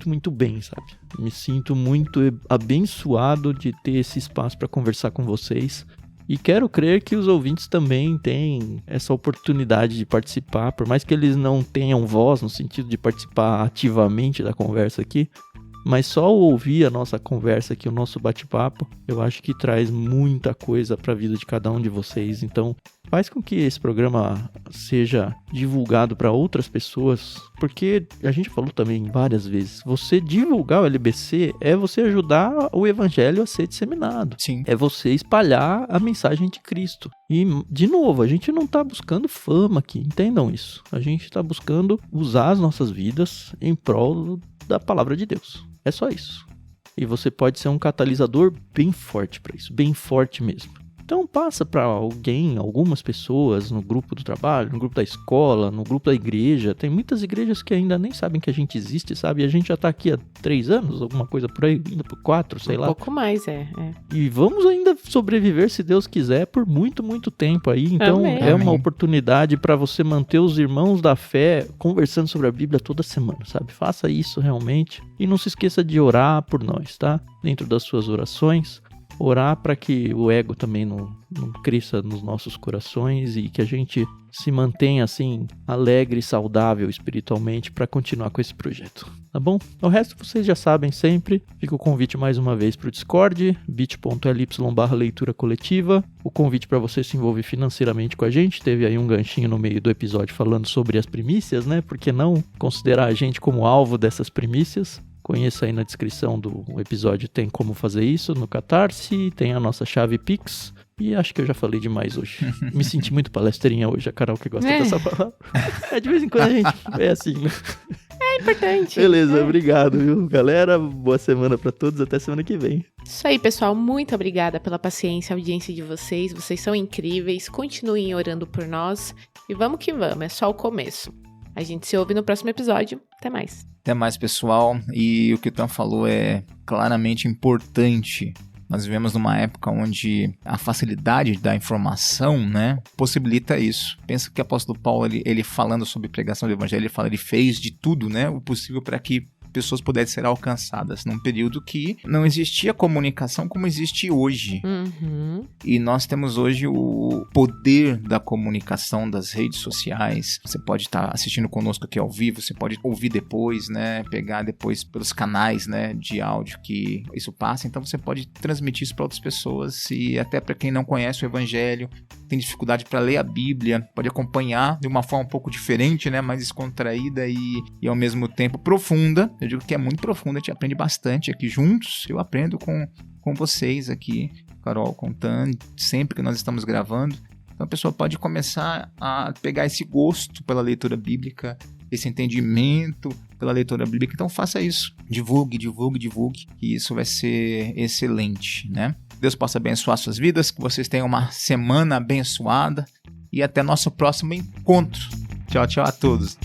muito bem, sabe? Me sinto muito abençoado de ter esse espaço para conversar com vocês. E quero crer que os ouvintes também têm essa oportunidade de participar, por mais que eles não tenham voz no sentido de participar ativamente da conversa aqui, mas só ouvir a nossa conversa aqui, o nosso bate-papo, eu acho que traz muita coisa para a vida de cada um de vocês. Então, faz com que esse programa seja divulgado para outras pessoas, porque a gente falou também várias vezes, você divulgar o LBC é você ajudar o evangelho a ser disseminado. Sim. É você espalhar a mensagem de Cristo. E, de novo, a gente não está buscando fama aqui, entendam isso. A gente está buscando usar as nossas vidas em prol da palavra de Deus. É só isso. E você pode ser um catalisador bem forte para isso, bem forte mesmo. Então passa para alguém, algumas pessoas no grupo do trabalho, no grupo da escola, no grupo da igreja. Tem muitas igrejas que ainda nem sabem que a gente existe, sabe? E a gente já tá aqui há 3 anos, alguma coisa por aí, ainda por 4, sei lá. Um pouco mais, E vamos ainda sobreviver, se Deus quiser, por muito, muito tempo aí. Então é uma oportunidade para você manter os irmãos da fé conversando sobre a Bíblia toda semana, sabe? Faça isso realmente. E não se esqueça de orar por nós, tá? Dentro das suas orações. Orar para que o ego também não cresça nos nossos corações e que a gente se mantenha assim alegre e saudável espiritualmente para continuar com esse projeto, tá bom? O resto vocês já sabem sempre. Fica o convite mais uma vez para o Discord, bit.ly/leitura coletiva. O convite para você se envolver financeiramente com a gente. Teve aí um ganchinho no meio do episódio falando sobre as primícias, né? Por que não considerar a gente como alvo dessas primícias? Conheça aí na descrição do episódio, tem como fazer isso no Catarse, tem a nossa chave Pix, e acho que eu já falei demais hoje. Me senti muito palestrinha hoje, a Carol que gosta dessa palavra. De vez em quando a gente é assim, né? É importante. Beleza, obrigado, viu, galera? Boa semana pra todos, até semana que vem. Isso aí, pessoal, muito obrigada pela paciência e audiência de vocês são incríveis, continuem orando por nós, e vamos que vamos, é só o começo. A gente se ouve no próximo episódio. Até mais. Até mais, pessoal. E o que o Tan falou é claramente importante. Nós vivemos numa época onde a facilidade da informação, né, possibilita isso. Pensa que o apóstolo Paulo, ele falando sobre pregação do evangelho, ele fez de tudo, né, o possível para que pessoas pudessem ser alcançadas num período que não existia comunicação como existe hoje. E nós temos hoje o poder da comunicação das redes sociais. Você pode estar assistindo conosco aqui ao vivo, você pode ouvir depois, né, pegar depois pelos canais, né, de áudio que isso passa. Então você pode transmitir isso para outras pessoas e até para quem não conhece o evangelho, tem dificuldade para ler a Bíblia, pode acompanhar de uma forma um pouco diferente, né, mais descontraída e ao mesmo tempo profunda. Eu digo que é muito profunda, a gente aprende bastante aqui juntos. Eu aprendo com vocês aqui, Carol, com o Tan, sempre que nós estamos gravando. Então a pessoa pode começar a pegar esse gosto pela leitura bíblica, esse entendimento pela leitura bíblica. Então faça isso. Divulgue, que isso vai ser excelente, né? Deus possa abençoar suas vidas, que vocês tenham uma semana abençoada e até nosso próximo encontro. Tchau, tchau a todos.